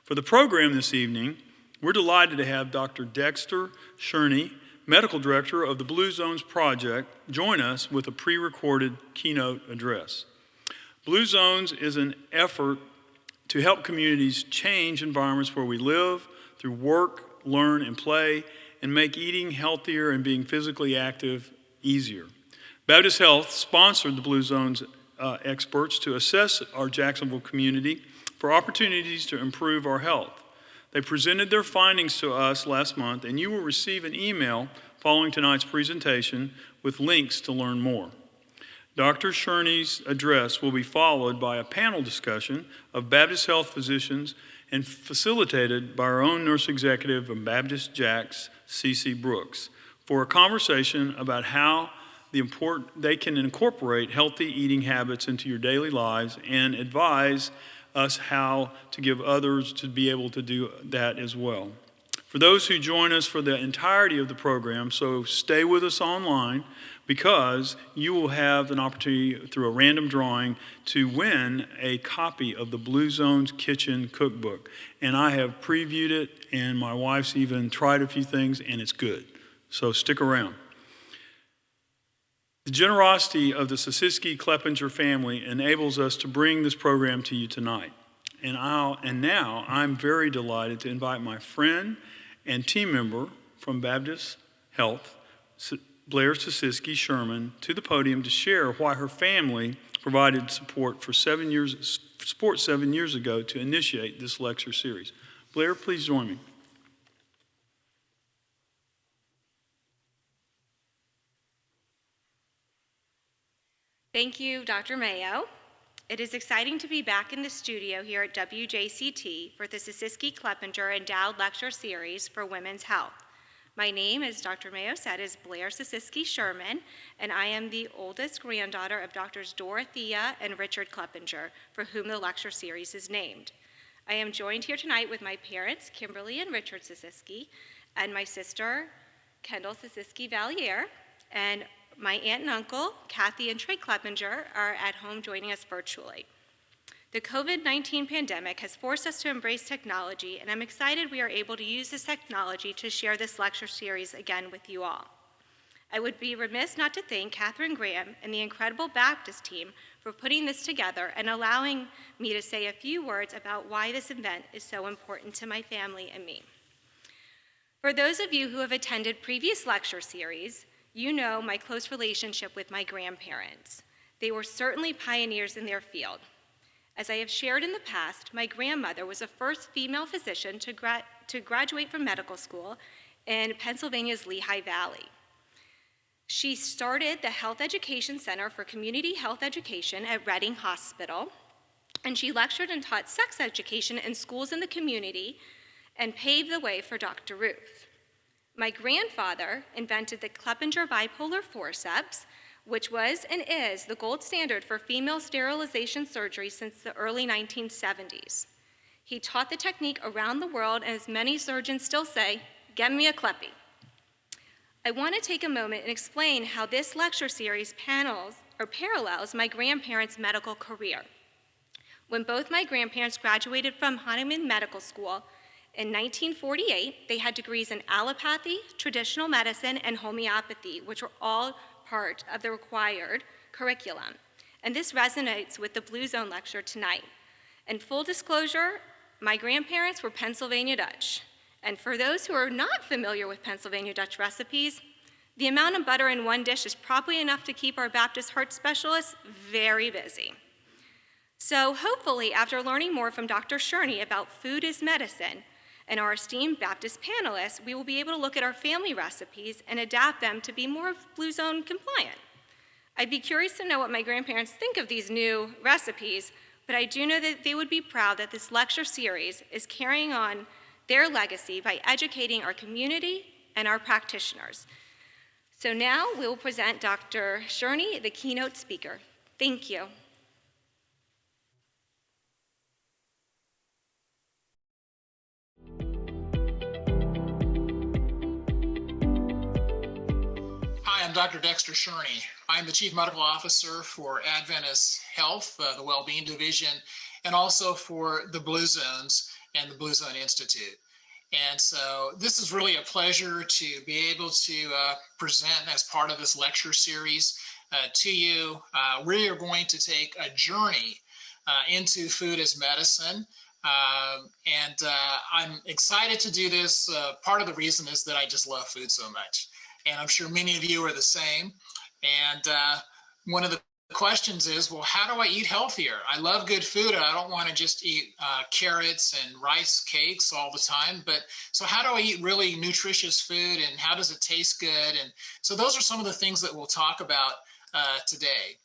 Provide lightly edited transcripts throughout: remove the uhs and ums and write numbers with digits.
For the program this evening, we're delighted to have Dr. Dexter Shurney, Medical Director of the Blue Zones Project, join us with a pre-recorded keynote address. Blue Zones is an effort to help communities change environments where we live through work, learn, and play, and make eating healthier and being physically active easier. Baptist Health sponsored the Blue Zones experts to assess our Jacksonville community for opportunities to improve our health. They presented their findings to us last month, and you will receive an email following tonight's presentation with links to learn more. Dr. Shurney's address will be followed by a panel discussion of Baptist Health physicians and facilitated by our own nurse executive of Baptist Jacks, C.C. Brooks, for a conversation about how they can incorporate healthy eating habits into your daily lives and advise us how to give others to be able to do that as well. For those who join us for the entirety of the program, so stay with us online because you will have an opportunity through a random drawing to win a copy of the Blue Zones Kitchen Cookbook. And I have previewed it, and my wife's even tried a few things, and it's good. So stick around. The generosity of the Sisisky-Kleppinger family enables us to bring this program to you tonight. And now I'm very delighted to invite my friend and team member from Baptist Health, Blair Sisisky-Sherman, to the podium to share why her family provided support 7 years ago to initiate this lecture series. Blair, please join me. Thank you, Dr. Mayo. It is exciting to be back in the studio here at WJCT for the Sisisky-Kleppinger Endowed Lecture Series for Women's Health. My name, as Dr. Mayo said, is Blair Sisisky-Sherman, and I am the oldest granddaughter of Drs. Dorothea and Richard Kleppinger, for whom the lecture series is named. I am joined here tonight with my parents, Kimberly and Richard Sisisky, and my sister, Kendall Sisisky-Valliere, and my aunt and uncle, Kathy and Trey Kleppinger, are at home joining us virtually. The COVID-19 pandemic has forced us to embrace technology, and I'm excited we are able to use this technology to share this lecture series again with you all. I would be remiss not to thank Catherine Graham and the incredible Baptist team for putting this together and allowing me to say a few words about why this event is so important to my family and me. For those of you who have attended previous lecture series, you know my close relationship with my grandparents. They were certainly pioneers in their field. As I have shared in the past, my grandmother was the first female physician to graduate from medical school in Pennsylvania's Lehigh Valley. She started the Health Education Center for Community Health Education at Reading Hospital, and she lectured and taught sex education in schools in the community and paved the way for Dr. Ruth. My grandfather invented the Kleppinger bipolar forceps, which was and is the gold standard for female sterilization surgery since the early 1970s. He taught the technique around the world, and as many surgeons still say, "Get me a Kleppy." I want to take a moment and explain how this lecture series parallels my grandparents' medical career. When both my grandparents graduated from Hahnemann Medical School, in 1948, they had degrees in allopathy, traditional medicine, and homeopathy, which were all part of the required curriculum. And this resonates with the Blue Zone lecture tonight. In full disclosure, my grandparents were Pennsylvania Dutch. And for those who are not familiar with Pennsylvania Dutch recipes, the amount of butter in one dish is probably enough to keep our Baptist heart specialists very busy. So hopefully, after learning more from Dr. Shurney about food as medicine, and our esteemed Baptist panelists, we will be able to look at our family recipes and adapt them to be more Blue Zone compliant. I'd be curious to know what my grandparents think of these new recipes, but I do know that they would be proud that this lecture series is carrying on their legacy by educating our community and our practitioners. So now we will present Dr. Shurney, the keynote speaker. Thank you. Hi, I'm Dr. Dexter Shurney. I'm the Chief Medical Officer for Adventist Health, the Wellbeing Division, and also for the Blue Zones. and the Blue Zone Institute. And so this is really a pleasure to be able to present as part of this lecture series to you. We are going to take a journey into food as medicine. I'm excited to do this. Part of the reason is that I just love food so much. And I'm sure many of you are the same. And one of the questions is, well, how do I eat healthier? I love good food. I don't want to just eat carrots and rice cakes all the time. But so how do I eat really nutritious food, and how does it taste good? And so those are some of the things that we'll talk about today.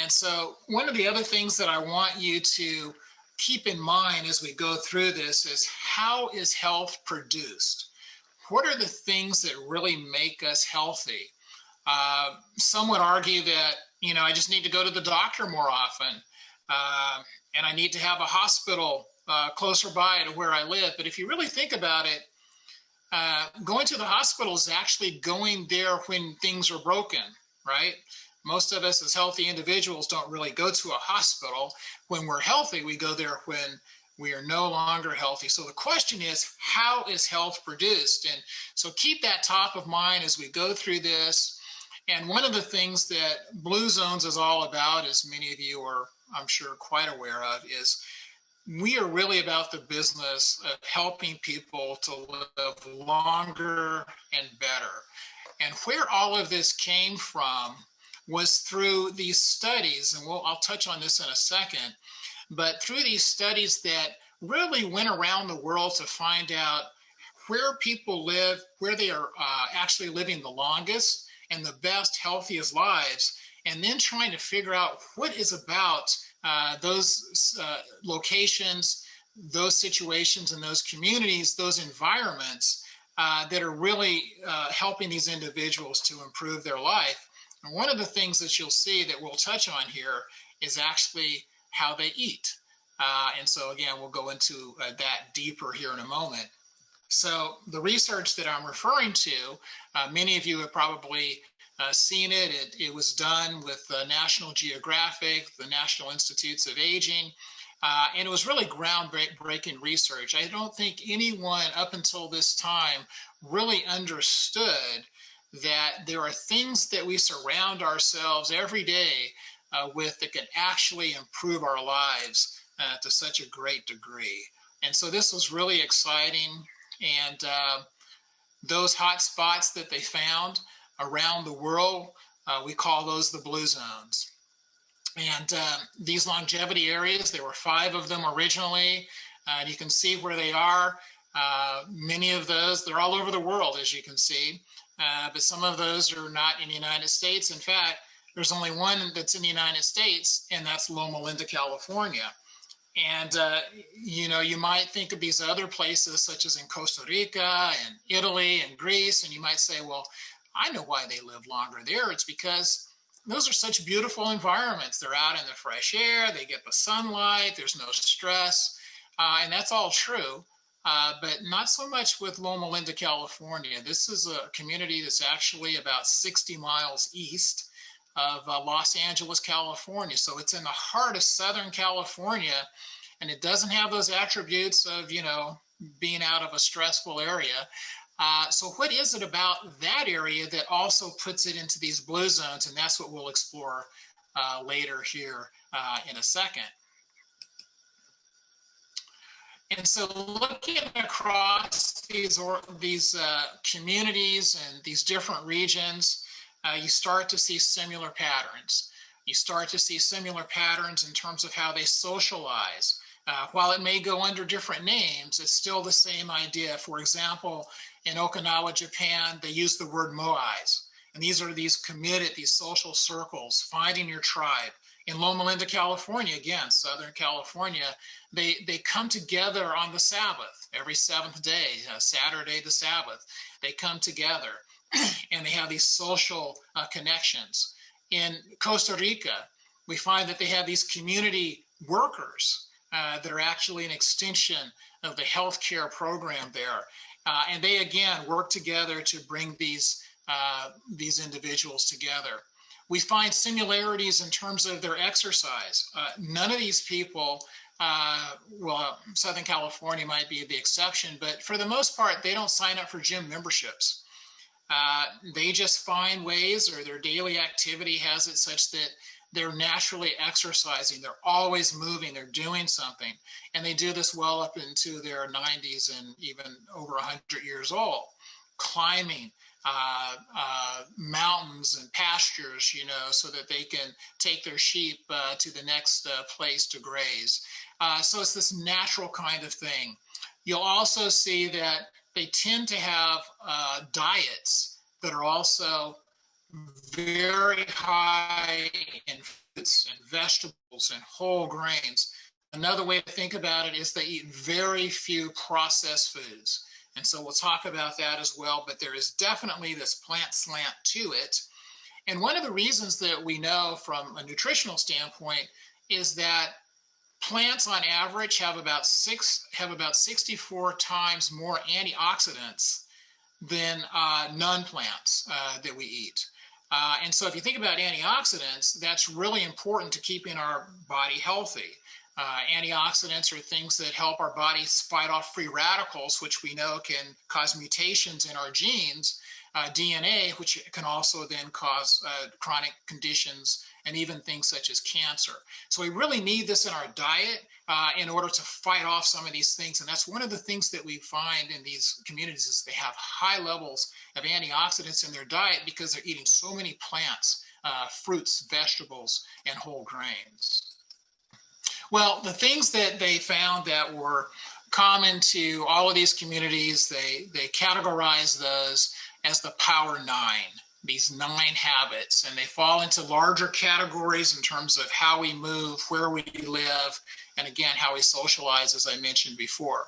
And so one of the other things that I want you to keep in mind as we go through this is, how is health produced? What are the things that really make us healthy? Some would argue that, I just need to go to the doctor more often, and I need to have a hospital closer by to where I live. But if you really think about it, going to the hospital is actually going there when things are broken, right? Most of us as healthy individuals don't really go to a hospital. When we're healthy, we go there when we are no longer healthy. So the question is, how is health produced? And so keep that top of mind as we go through this. And one of the things that Blue Zones is all about, as many of you are, I'm sure, quite aware of, is we are really about the business of helping people to live longer and better. And where all of this came from was through these studies, and I'll touch on this in a second, but through these studies that really went around the world to find out where people live, where they are actually living the longest and the best, healthiest lives, and then trying to figure out what is about those locations, those situations, and those communities, those environments that are really helping these individuals to improve their life. And one of the things that you'll see that we'll touch on here is actually how they eat. And so again, we'll go into that deeper here in a moment. So the research that I'm referring to, many of you have probably seen it. It was done with National Geographic, the National Institutes of Aging, and it was really groundbreaking research. I don't think anyone up until this time really understood that there are things that we surround ourselves every day with that can actually improve our lives to such a great degree. And so this was really exciting. And those hot spots that they found around the world, we call those the Blue Zones. And these longevity areas, there were 5 of them originally. And you can see where they are. Many of those, they're all over the world, as you can see. But some of those are not in the United States. In fact, there's only one that's in the United States, and that's Loma Linda, California. And, you might think of these other places, such as in Costa Rica and Italy and Greece, and you might say, well, I know why they live longer there. It's because those are such beautiful environments. They're out in the fresh air, they get the sunlight, there's no stress, and that's all true. But not so much with Loma Linda, California. This is a community that's actually about 60 miles east of Los Angeles, California. So it's in the heart of Southern California, and it doesn't have those attributes of, being out of a stressful area. So what is it about that area that also puts it into these blue zones? And that's what we'll explore later here in a second. And so looking across these communities and these different regions, you start to see similar patterns. You start to see similar patterns in terms of how they socialize. While it may go under different names, it's still the same idea. For example, in Okinawa, Japan, they use the word moais. And these are these social circles, finding your tribe. In Loma Linda, California, again, Southern California, they come together on the Sabbath, every 7th day, Saturday the Sabbath. They come together and they have these social connections. In Costa Rica, we find that they have these community workers that are actually an extension of the healthcare program there. And they, again, work together to bring these individuals together. We find similarities in terms of their exercise. None of these people well, Southern California might be the exception, but for the most part, they don't sign up for gym memberships. They just find ways, or their daily activity has it such that they're naturally exercising. They're always moving. They're doing something. And they do this well up into their 90s and even over 100 years old, climbing mountains and pastures, so that they can take their sheep to the next place to graze. So it's this natural kind of thing. You'll also see that they tend to have diets that are also very high in fruits and vegetables and whole grains. Another way to think about it is they eat very few processed foods. And so we'll talk about that as well, but there is definitely this plant slant to it. And one of the reasons that we know from a nutritional standpoint is that plants on average have about 64 times more antioxidants than non-plants that we eat. And so if you think about antioxidants, that's really important to keeping our body healthy. Antioxidants are things that help our bodies fight off free radicals, which we know can cause mutations in our genes, DNA, which can also then cause chronic conditions and even things such as cancer. So we really need this in our diet in order to fight off some of these things. And that's one of the things that we find in these communities is they have high levels of antioxidants in their diet because they're eating so many plants, fruits, vegetables, and whole grains. Well, the things that they found that were common to all of these communities, they categorize those as the Power 9, these 9 habits, and they fall into larger categories in terms of how we move, where we live, and again, how we socialize, as I mentioned before.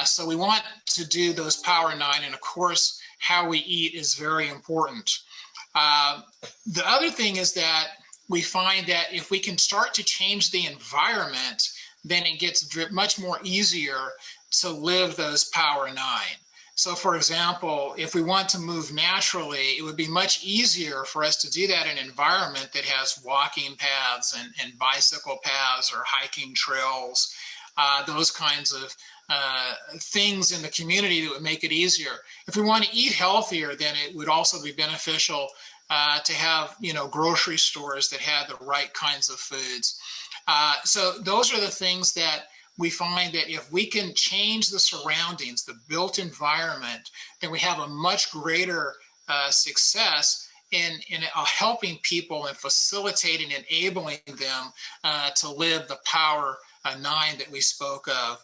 So we want to do those Power 9, and of course, how we eat is very important. The other thing is that we find that if we can start to change the environment, then it gets much more easier to live those Power 9. So for example, if we want to move naturally, it would be much easier for us to do that in an environment that has walking paths and bicycle paths or hiking trails, those kinds of things in the community that would make it easier. If we want to eat healthier, then it would also be beneficial to have, grocery stores that had the right kinds of foods. So those are the things that we find that if we can change the surroundings, the built environment, then we have a much greater success in helping people and facilitating, enabling them to live the Power 9 that we spoke of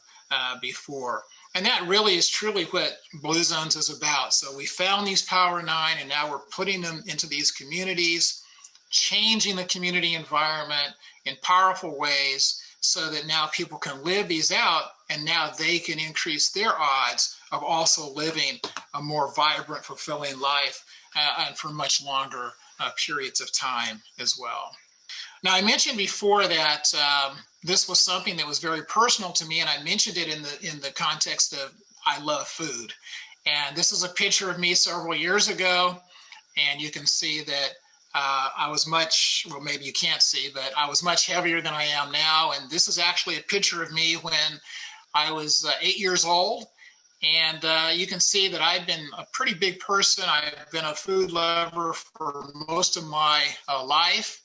before. And that really is truly what Blue Zones is about. So we found these Power 9 and now we're putting them into these communities, changing the community environment in powerful ways so that now people can live these out and now they can increase their odds of also living a more vibrant, fulfilling life and for much longer periods of time as well. Now, I mentioned before that this was something that was very personal to me, and I mentioned it in the context of I love food. And this is a picture of me several years ago, and you can see that I was much, well, maybe you can't see, but I was much heavier than I am now. And this is actually a picture of me when I was 8 years old. And you can see that I've been a pretty big person. I've been a food lover for most of my life.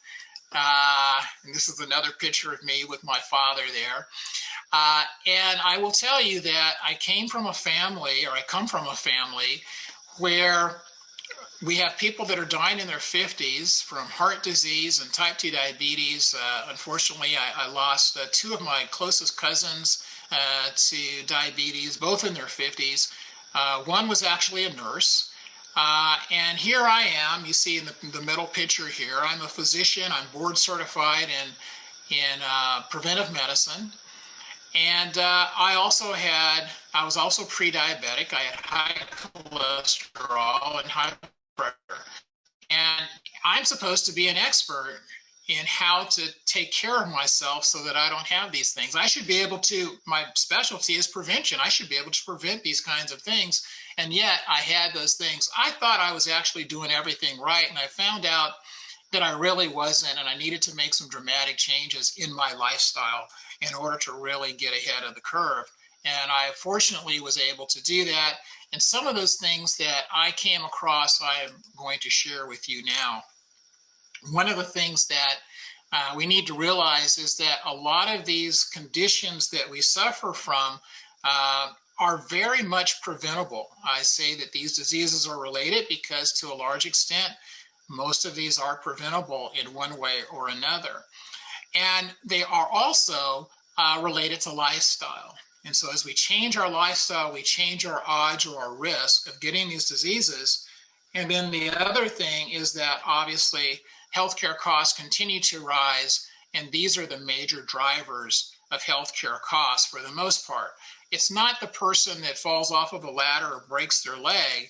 And this is another picture of me with my father there. And I will tell you that I come from a family where we have people that are dying in their 50s from heart disease and type 2 diabetes. Unfortunately, I lost 2 of my closest cousins to diabetes, both in their 50s. One was actually a nurse. And here I am, you see in the middle picture here, I'm a physician, I'm board certified in preventive medicine. And I was also pre-diabetic. I had high cholesterol and high pressure. And I'm supposed to be an expert in how to take care of myself so that I don't have these things. I should be able to, my specialty is prevention. I should be able to prevent these kinds of things. And yet I had those things. I thought I was actually doing everything right. And I found out that I really wasn't, and I needed to make some dramatic changes in my lifestyle in order to really get ahead of the curve. And I fortunately was able to do that. And some of those things that I came across, I am going to share with you now. One of the things that we need to realize is that a lot of these conditions that we suffer from are very much preventable. I say that these diseases are related because to a large extent, most of these are preventable in one way or another. And they are also related to lifestyle. And so as we change our lifestyle, we change our odds or our risk of getting these diseases. And then the other thing is that obviously healthcare costs continue to rise, and these are the major drivers of healthcare costs for the most part. It's not the person that falls off of a ladder or breaks their leg,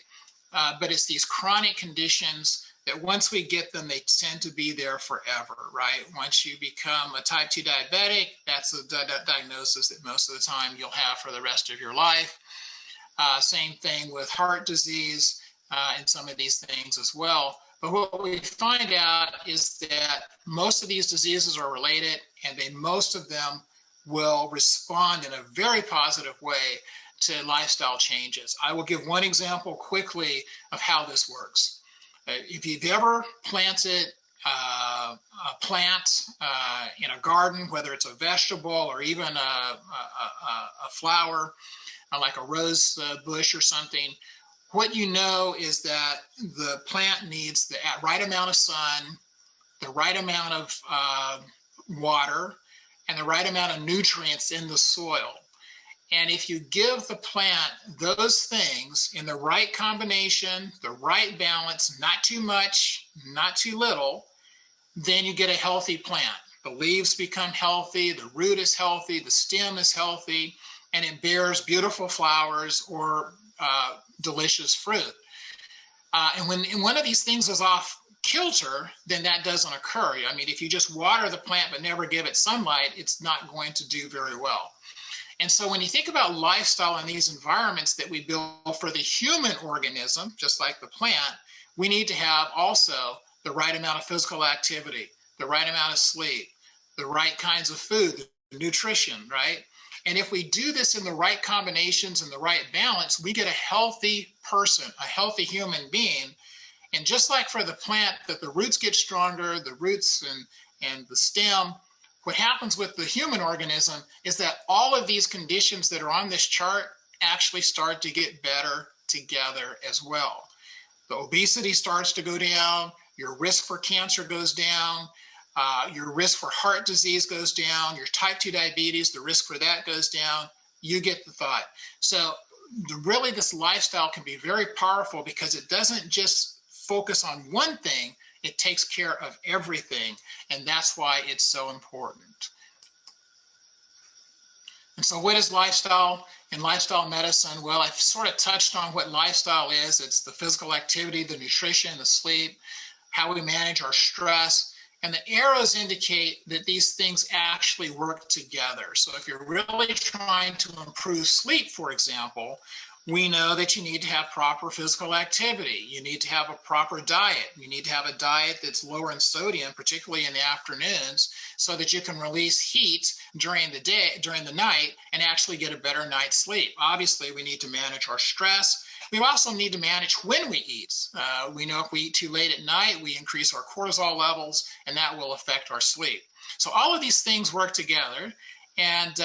but it's these chronic conditions that once we get them, they tend to be there forever, right? Once you become a type 2 diabetic, that's a diagnosis that most of the time you'll have for the rest of your life. Same thing with heart disease and some of these things as well. But what we find out is that most of these diseases are related, and most of them will respond in a very positive way to lifestyle changes. I will give one example quickly of how this works. If you've ever planted a plant in a garden, whether it's a vegetable or even a flower, like a rose bush or something, what you know is that the plant needs the right amount of sun, the right amount of water, and the right amount of nutrients in the soil. And if you give the plant those things in the right combination, the right balance, not too much, not too little, then you get a healthy plant. The leaves become healthy, the root is healthy, the stem is healthy, and it bears beautiful flowers or delicious fruit. And when one of these things is off kilter, then that doesn't occur. I mean, if you just water the plant but never give it sunlight, it's not going to do very well. And so when you think about lifestyle in these environments that we build for the human organism, just like the plant, we need to have also the right amount of physical activity, the right amount of sleep, the right kinds of food, the nutrition, right? And if we do this in the right combinations and the right balance, we get a healthy person, a healthy human being. And just like for the plant, that the roots get stronger, the roots and the stem, what happens with the human organism is that all of these conditions that are on this chart actually start to get better together as well. The obesity starts to go down, your risk for cancer goes down, your risk for heart disease goes down, your type 2 diabetes, the risk for that goes down. You get the thought. So really this lifestyle can be very powerful because it doesn't just focus on one thing, it takes care of everything. And that's why it's so important. And so what is lifestyle? In lifestyle medicine, well, I've sort of touched on what lifestyle is. It's the physical activity, the nutrition, the sleep, how we manage our stress. And the arrows indicate that these things actually work together. So if you're really trying to improve sleep, for example, we know that you need to have proper physical activity. You need to have a proper diet. You need to have a diet that's lower in sodium, particularly in the afternoons, so that you can release heat during the day, during the night, and actually get a better night's sleep. Obviously, we need to manage our stress. We also need to manage when we eat. We know if we eat too late at night, we increase our cortisol levels, and that will affect our sleep. So all of these things work together. And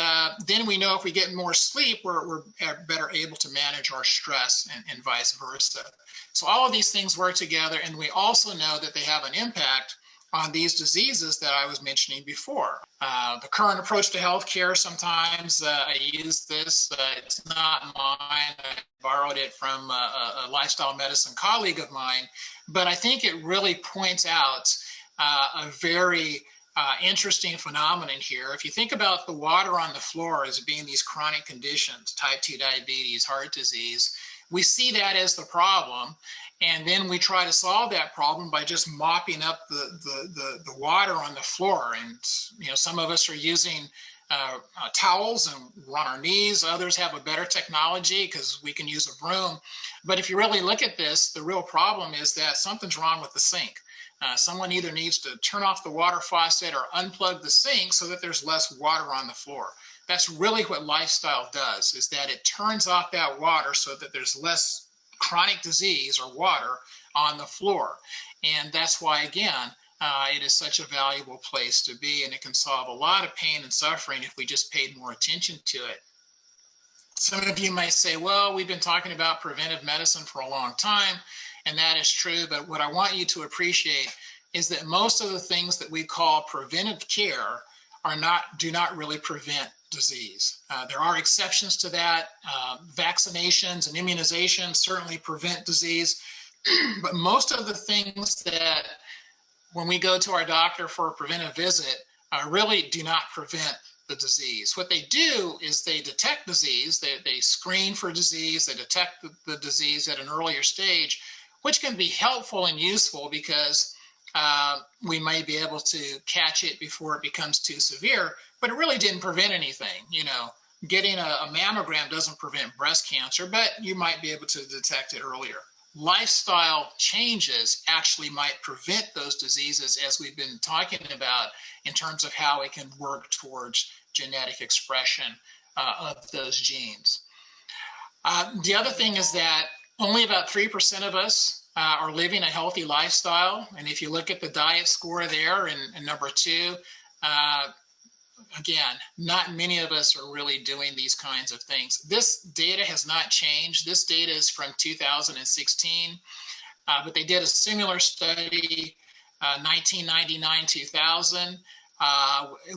then we know if we get more sleep, we're better able to manage our stress and vice versa. So all of these things work together. And we also know that they have an impact on these diseases that I was mentioning before. The current approach to healthcare, sometimes I use this, it's not mine, I borrowed it from a lifestyle medicine colleague of mine, but I think it really points out a very interesting phenomenon here. If you think about the water on the floor as being these chronic conditions, type 2 diabetes, heart disease, we see that as the problem. And then we try to solve that problem by just mopping up the water on the floor. And, you know, some of us are using towels and we're on our knees. Others have a better technology because we can use a broom. But if you really look at this, the real problem is that something's wrong with the sink. Someone either needs to turn off the water faucet or unplug the sink so that there's less water on the floor. That's really what lifestyle does, is that it turns off that water so that there's less chronic disease or water on the floor. And that's why, again, it is such a valuable place to be, and it can solve a lot of pain and suffering if we just paid more attention to it. Some of you might say, well, we've been talking about preventive medicine for a long time, and that is true, but what I want you to appreciate is that most of the things that we call preventive care do not really prevent disease. There are exceptions to that. Vaccinations and immunizations certainly prevent disease, but most of the things that when we go to our doctor for a preventive visit really do not prevent the disease. What they do is they detect disease, they screen for disease, they detect the disease at an earlier stage, which can be helpful and useful because we may be able to catch it before it becomes too severe, but it really didn't prevent anything. You know, getting a mammogram doesn't prevent breast cancer, but you might be able to detect it earlier. Lifestyle changes actually might prevent those diseases, as we've been talking about, in terms of how it can work towards genetic expression of those genes. The other thing is that only about 3% of us are living a healthy lifestyle. And if you look at the diet score there in number 2, again, not many of us are really doing these kinds of things. This data has not changed. This data is from 2016, but they did a similar study, 1999-2000,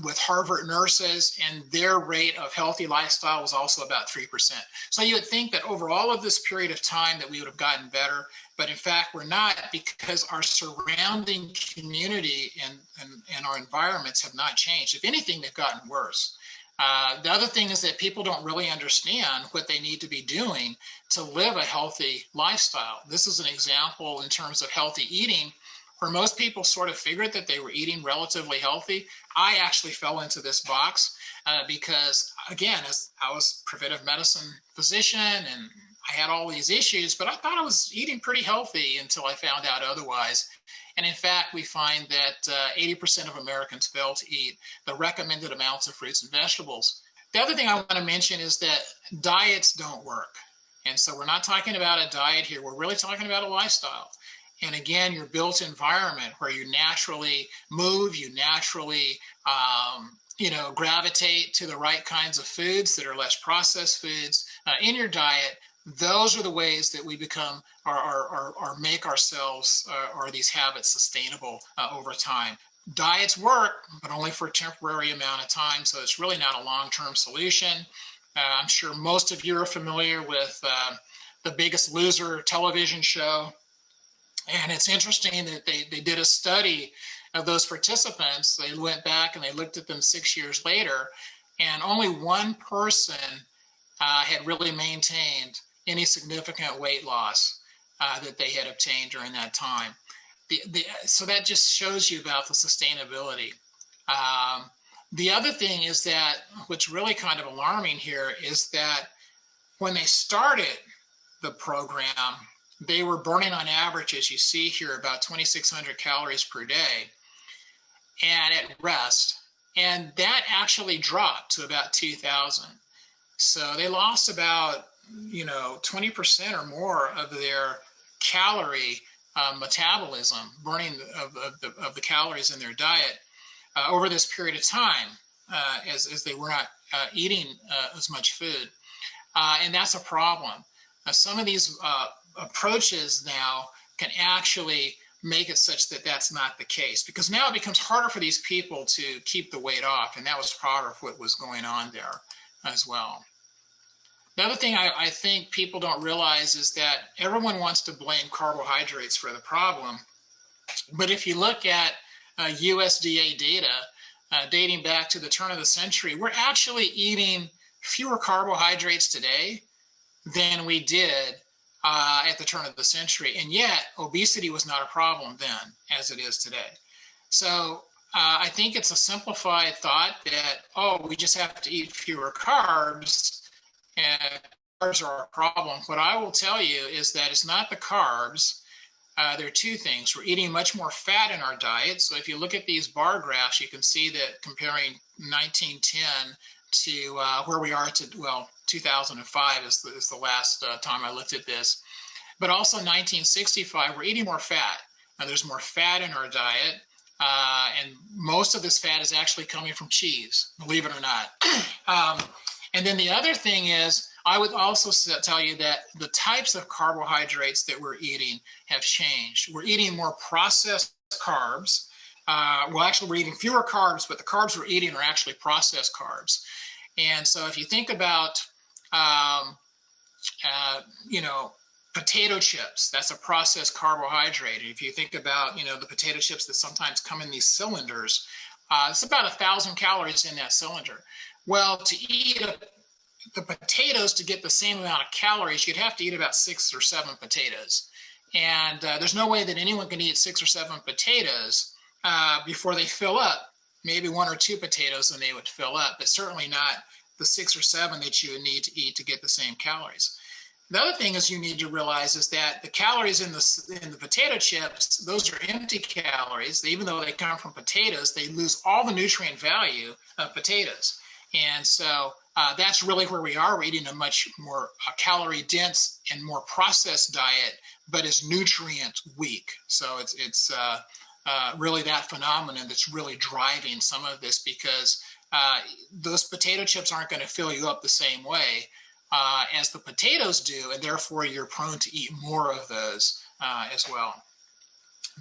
with Harvard nurses, and their rate of healthy lifestyle was also about 3%. So you would think that over all of this period of time that we would have gotten better, but in fact we're not, because our surrounding community and our environments have not changed. If anything, they've gotten worse. The other thing is that people don't really understand what they need to be doing to live a healthy lifestyle. This is an example in terms of healthy eating, where most people sort of figured that they were eating relatively healthy. I actually fell into this box because, again, as I was a preventive medicine physician and I had all these issues, but I thought I was eating pretty healthy until I found out otherwise. And in fact, we find that 80% of Americans fail to eat the recommended amounts of fruits and vegetables. The other thing I want to mention is that diets don't work. And so we're not talking about a diet here. We're really talking about a lifestyle. And again, your built environment where you naturally move, you naturally, gravitate to the right kinds of foods that are less processed foods in your diet. Those are the ways that we become or make ourselves or these habits sustainable over time. Diets work, but only for a temporary amount of time. So it's really not a long-term solution. I'm sure most of you are familiar with The Biggest Loser television show. And it's interesting that they did a study of those participants. They went back and they looked at them 6 years later, and only one person had really maintained any significant weight loss that they had obtained during that time. So that just shows you about the sustainability. The other thing is that what's really kind of alarming here is that when they started the program, they were burning on average, as you see here, about 2,600 calories per day and at rest. And that actually dropped to about 2,000. So they lost about, 20% or more of their calorie metabolism, burning of the calories in their diet over this period of time as they were not eating as much food. And that's a problem. Some of these approaches now can actually make it such that that's not the case, because now it becomes harder for these people to keep the weight off, and that was part of what was going on there as well. The other thing I think people don't realize is that everyone wants to blame carbohydrates for the problem, but if you look at USDA data dating back to the turn of the century, we're actually eating fewer carbohydrates today than we did at the turn of the century. And yet obesity was not a problem then as it is today. So I think it's a simplified thought that, we just have to eat fewer carbs and carbs are a problem. What I will tell you is that it's not the carbs. there are two things. We're eating much more fat in our diet. So if you look at these bar graphs, you can see that comparing 1910 to where we are to, well, 2005 is the last time I looked at this. But also 1965, we're eating more fat. Now there's more fat in our diet, and most of this fat is actually coming from cheese, believe it or not. And then the other thing is, I would also tell you that the types of carbohydrates that we're eating have changed. We're eating more processed carbs. Well, actually, we're eating fewer carbs, but the carbs we're eating are actually processed carbs. And so if you think about, you know, potato chips, that's a processed carbohydrate. If you think about, you know, the potato chips that sometimes come in these cylinders, it's about 1,000 calories in that cylinder. Well, to eat the potatoes to get the same amount of calories, you'd have to eat about 6 or 7 potatoes. And there's no way that anyone can eat 6 or 7 potatoes before they fill up. Maybe 1 or 2 potatoes and they would fill up, but certainly not the 6 or 7 that you would need to eat to get the same calories. The other thing is you need to realize is that the calories in the potato chips, those are empty calories. Even though they come from potatoes, they lose all the nutrient value of potatoes. And so that's really where we are. We're eating a much more calorie dense and more processed diet, but is nutrient weak. So it's really that phenomenon that's really driving some of this, because those potato chips aren't going to fill you up the same way as the potatoes do, and therefore you're prone to eat more of those as well.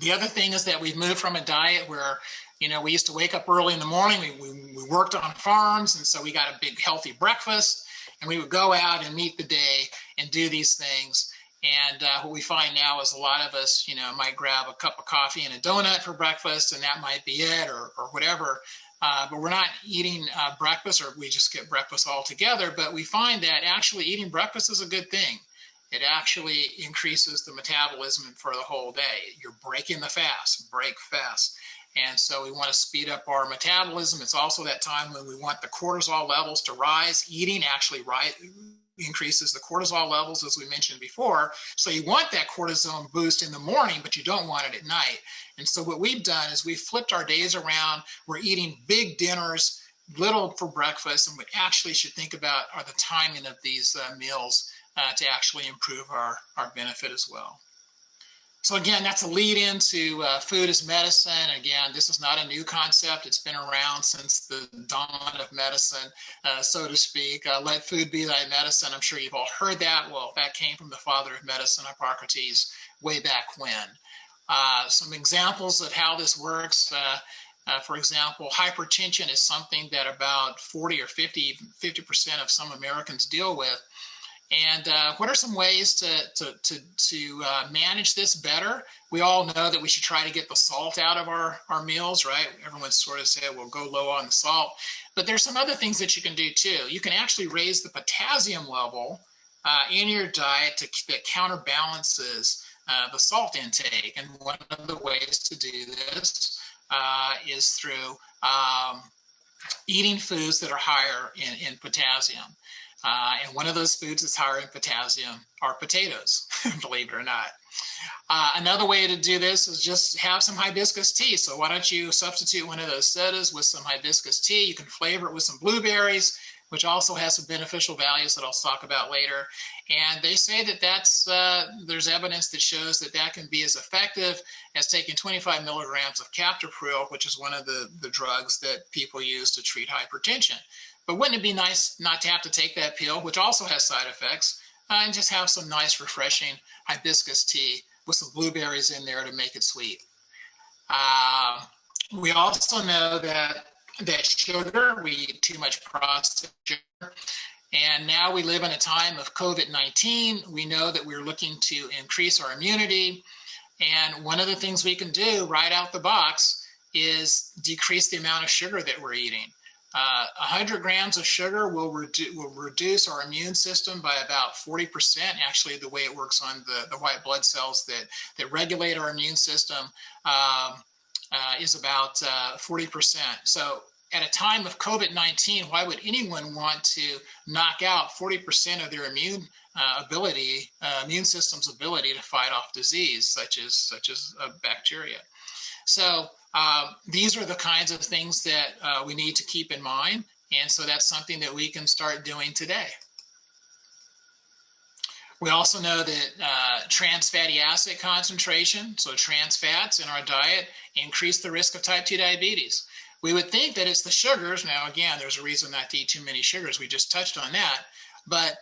The other thing is that we've moved from a diet where, you know, we used to wake up early in the morning, we worked on farms, and so we got a big healthy breakfast, and we would go out and meet the day and do these things. And what we find now is a lot of us, you know, might grab a cup of coffee and a donut for breakfast, and that might be it, or whatever. But we're not eating breakfast, or we just skip breakfast altogether. But we find that actually eating breakfast is a good thing. It actually increases the metabolism for the whole day. You're breaking the fast, break fast. And so we want to speed up our metabolism. It's also that time when we want the cortisol levels to rise. Eating actually increases the cortisol levels, as we mentioned before. So you want that cortisol boost in the morning, but you don't want it at night. And so what we've done is we've flipped our days around. We're eating big dinners, little for breakfast, and we actually should think about the timing of these meals to actually improve our benefit as well. So again, that's a lead into food as medicine. Again, this is not a new concept. It's been around since the dawn of medicine, so to speak. Let food be thy medicine. I'm sure you've all heard that. Well, that came from the father of medicine, Hippocrates, way back when. Some examples of how this works. For example, hypertension is something that about 40 or 50% of some Americans deal with. And what are some ways to manage this better? We all know that we should try to get the salt out of our meals, right? Everyone sort of said, well, go low on the salt. But there's some other things that you can do too. You can actually raise the potassium level in your diet that counterbalances the salt intake. And one of the ways to do this is through eating foods that are higher in potassium. And one of those foods that's higher in potassium are potatoes, believe it or not. Another way to do this is just have some hibiscus tea. So why don't you substitute one of those sodas with some hibiscus tea? You can flavor it with some blueberries, which also has some beneficial values that I'll talk about later. And they say that there's evidence that shows that that can be as effective as taking 25 milligrams of captopril, which is one of the drugs that people use to treat hypertension. But wouldn't it be nice not to have to take that pill, which also has side effects, and just have some nice, refreshing hibiscus tea with some blueberries in there to make it sweet. We also know that sugar, we eat too much processed sugar. And now we live in a time of COVID-19. We know that we're looking to increase our immunity. And one of the things we can do right out the box is decrease the amount of sugar that we're eating. 100 grams of sugar will reduce our immune system by about 40%. Actually, the way it works on the white blood cells that regulate our immune system is about 40%. So at a time of COVID-19, why would anyone want to knock out 40% of their immune immune system's ability to fight off disease, such as bacteria. So these are the kinds of things that we need to keep in mind. And so that's something that we can start doing today. We also know that trans fatty acid concentration, so trans fats in our diet, increase the risk of type 2 diabetes. We would think that it's the sugars. Now, again, there's a reason not to eat too many sugars. We just touched on that. But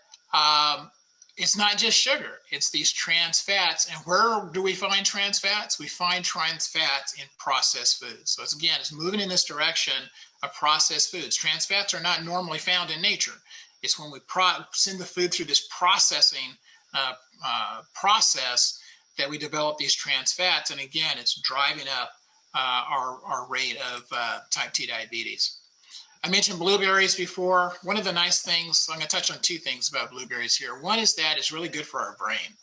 it's not just sugar. It's these trans fats. And where do we find trans fats? We find trans fats in processed foods. So it's moving in this direction of processed foods. Trans fats are not normally found in nature. It's when we send the food through this processing process that we develop these trans fats. And again, it's driving up our rate of type 2 diabetes. I mentioned blueberries before. One of the nice things, I'm going to touch on two things about blueberries here. One is that it's really good for our brain.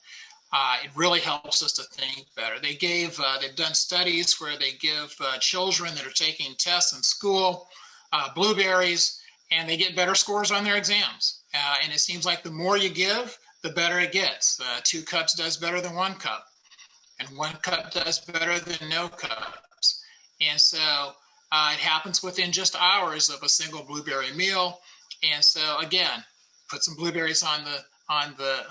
It really helps us to think better. They've done studies where they give children that are taking tests in school blueberries, and they get better scores on their exams. And it seems like the more you give, the better it gets. 2 cups does better than 1 cup, and 1 cup does better than no cups. And so it happens within just hours of a single blueberry meal. And so again, put some blueberries on the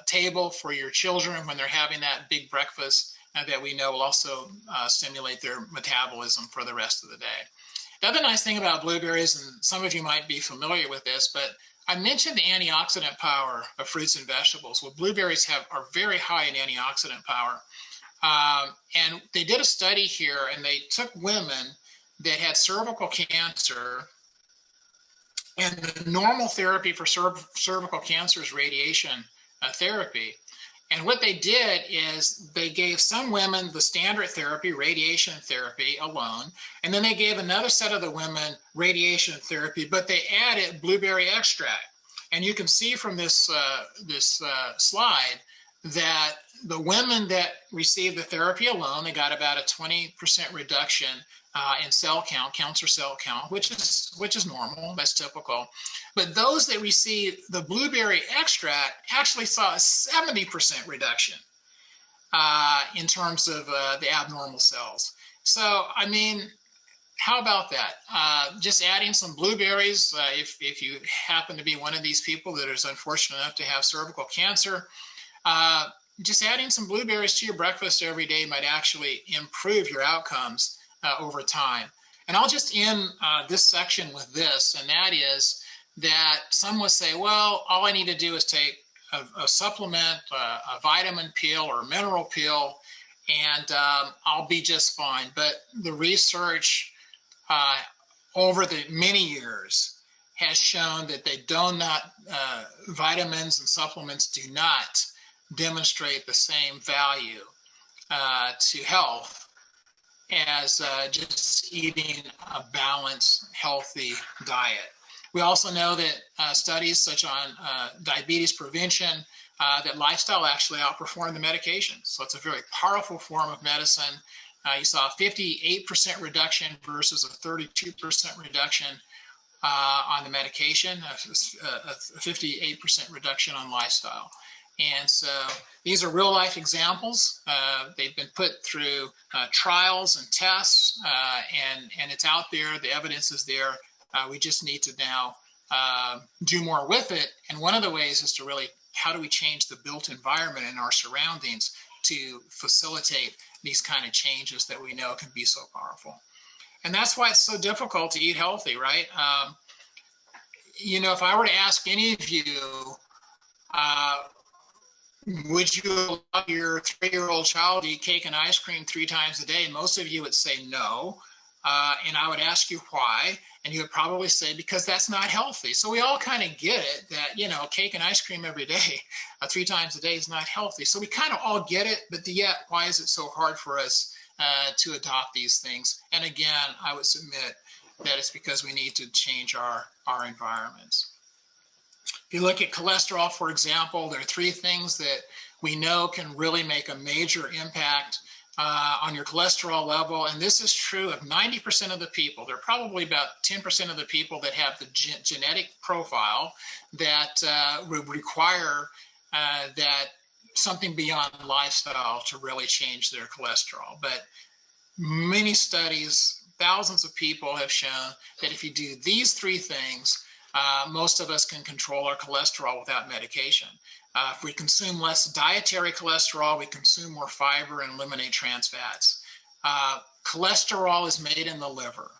table for your children when they're having that big breakfast that we know will also stimulate their metabolism for the rest of the day. The other nice thing about blueberries, and some of you might be familiar with this, but I mentioned the antioxidant power of fruits and vegetables. Well, blueberries are very high in antioxidant power. And they did a study here, and they took women that had cervical cancer, and the normal therapy for cervical cancer is radiation therapy. And what they did is they gave some women the standard therapy, radiation therapy alone, and then they gave another set of the women radiation therapy, but they added blueberry extract. And you can see from this slide that the women that received the therapy alone, they got about a 20% reduction in cell count, cancer cell count, which is normal, that's typical. But those that received the blueberry extract actually saw a 70% reduction in terms of the abnormal cells. So, I mean, how about that? Just adding some blueberries, if you happen to be one of these people that is unfortunate enough to have cervical cancer, just adding some blueberries to your breakfast every day might actually improve your outcomes over time. And I'll just end this section with this, and that is that some will say, well, all I need to do is take a supplement, a vitamin pill or a mineral pill, and I'll be just fine. But the research over the many years has shown that vitamins and supplements do not demonstrate the same value to health as just eating a balanced, healthy diet. We also know that studies such on diabetes prevention, that lifestyle actually outperform the medication. So it's a very powerful form of medicine. You saw a 58% reduction versus a 32% reduction on the medication, a 58% reduction on lifestyle. And so these are real life examples. They've been put through trials and tests, and it's out there. The evidence is there. We just need to now do more with it. And one of the ways is to really, how do we change the built environment in our surroundings to facilitate these kind of changes that we know can be so powerful. And that's why it's so difficult to eat healthy, right? You know, if I were to ask any of you, would you allow your 3-year-old child to eat cake and ice cream 3 times a day? Most of you would say no. And I would ask you why, and you would probably say, because that's not healthy. So we all kind of get it that, you know, cake and ice cream every day, 3 times a day is not healthy. So we kind of all get it, but yet why is it so hard for us to adopt these things? And again, I would submit that it's because we need to change our environments. If you look at cholesterol, for example, there are 3 things that we know can really make a major impact on your cholesterol level. And this is true of 90% of the people. There are probably about 10% of the people that have the genetic profile that would require that something beyond lifestyle to really change their cholesterol. But many studies, thousands of people have shown that if you do these three things, most of us can control our cholesterol without medication. If we consume less dietary cholesterol, we consume more fiber and eliminate trans fats. Cholesterol is made in the liver.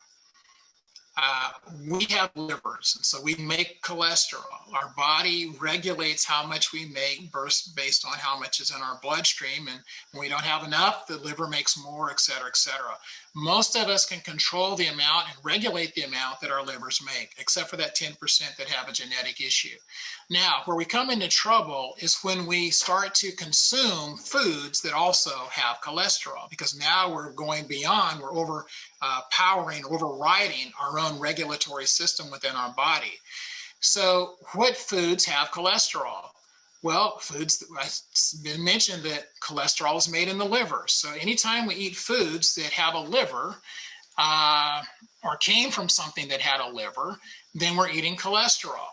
We have livers, and so we make cholesterol. Our body regulates how much we make based on how much is in our bloodstream, and when we don't have enough, the liver makes more, et cetera, et cetera. Most of us can control the amount and regulate the amount that our livers make, except for that 10% that have a genetic issue. Now, where we come into trouble is when we start to consume foods that also have cholesterol, because now we're going beyond, we're overriding our own regulatory system within our body. So what foods have cholesterol? Well, foods, I've been mentioned that cholesterol is made in the liver. So anytime we eat foods that have a liver or came from something that had a liver, then we're eating cholesterol.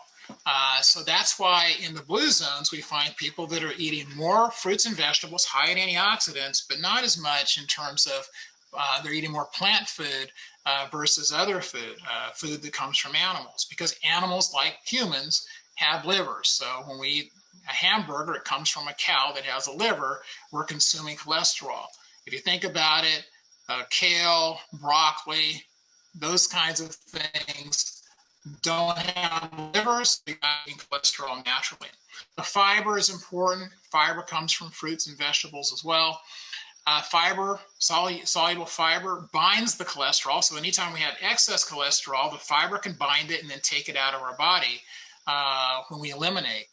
So that's why in the blue zones, we find people that are eating more fruits and vegetables, high in antioxidants, but not as much in terms of they're eating more plant food versus other food that comes from animals, because animals, like humans, have livers. So when we eat a hamburger, it comes from a cow that has a liver, we're consuming cholesterol. If you think about it, kale, broccoli, those kinds of things don't have livers, they're not eating cholesterol naturally. The fiber is important. Fiber comes from fruits and vegetables as well. Fiber, soluble fiber, binds the cholesterol. So anytime we have excess cholesterol, the fiber can bind it and then take it out of our body when we eliminate.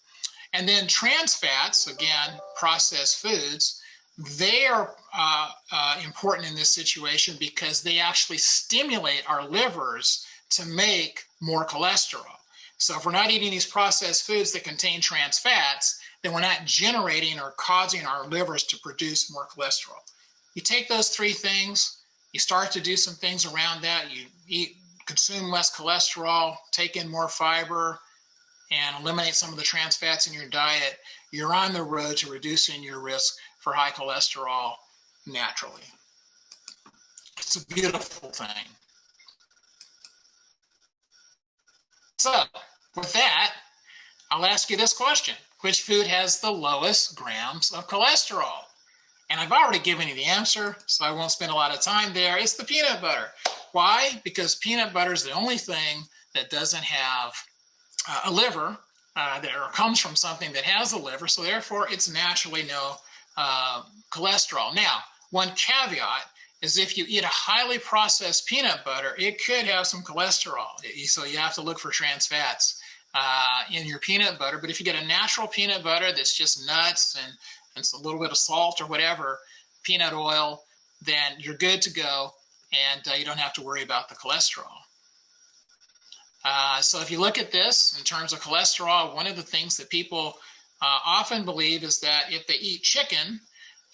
And then trans fats, again, processed foods, they are important in this situation because they actually stimulate our livers to make more cholesterol. So if we're not eating these processed foods that contain trans fats, then we're not generating or causing our livers to produce more cholesterol. You take those three things, you start to do some things around that, you consume less cholesterol, take in more fiber, and eliminate some of the trans fats in your diet, you're on the road to reducing your risk for high cholesterol naturally. It's a beautiful thing. So with that, I'll ask you this question. Which food has the lowest grams of cholesterol? And I've already given you the answer, so I won't spend a lot of time there. It's the peanut butter. Why? Because peanut butter is the only thing that doesn't have a liver, or comes from something that has a liver, so therefore it's naturally no cholesterol. Now, one caveat is if you eat a highly processed peanut butter, it could have some cholesterol. So you have to look for trans fats in your peanut butter. But if you get a natural peanut butter that's just nuts and a little bit of salt or whatever, peanut oil, then you're good to go, and you don't have to worry about the cholesterol. So if you look at this in terms of cholesterol, one of the things that people often believe is that if they eat chicken,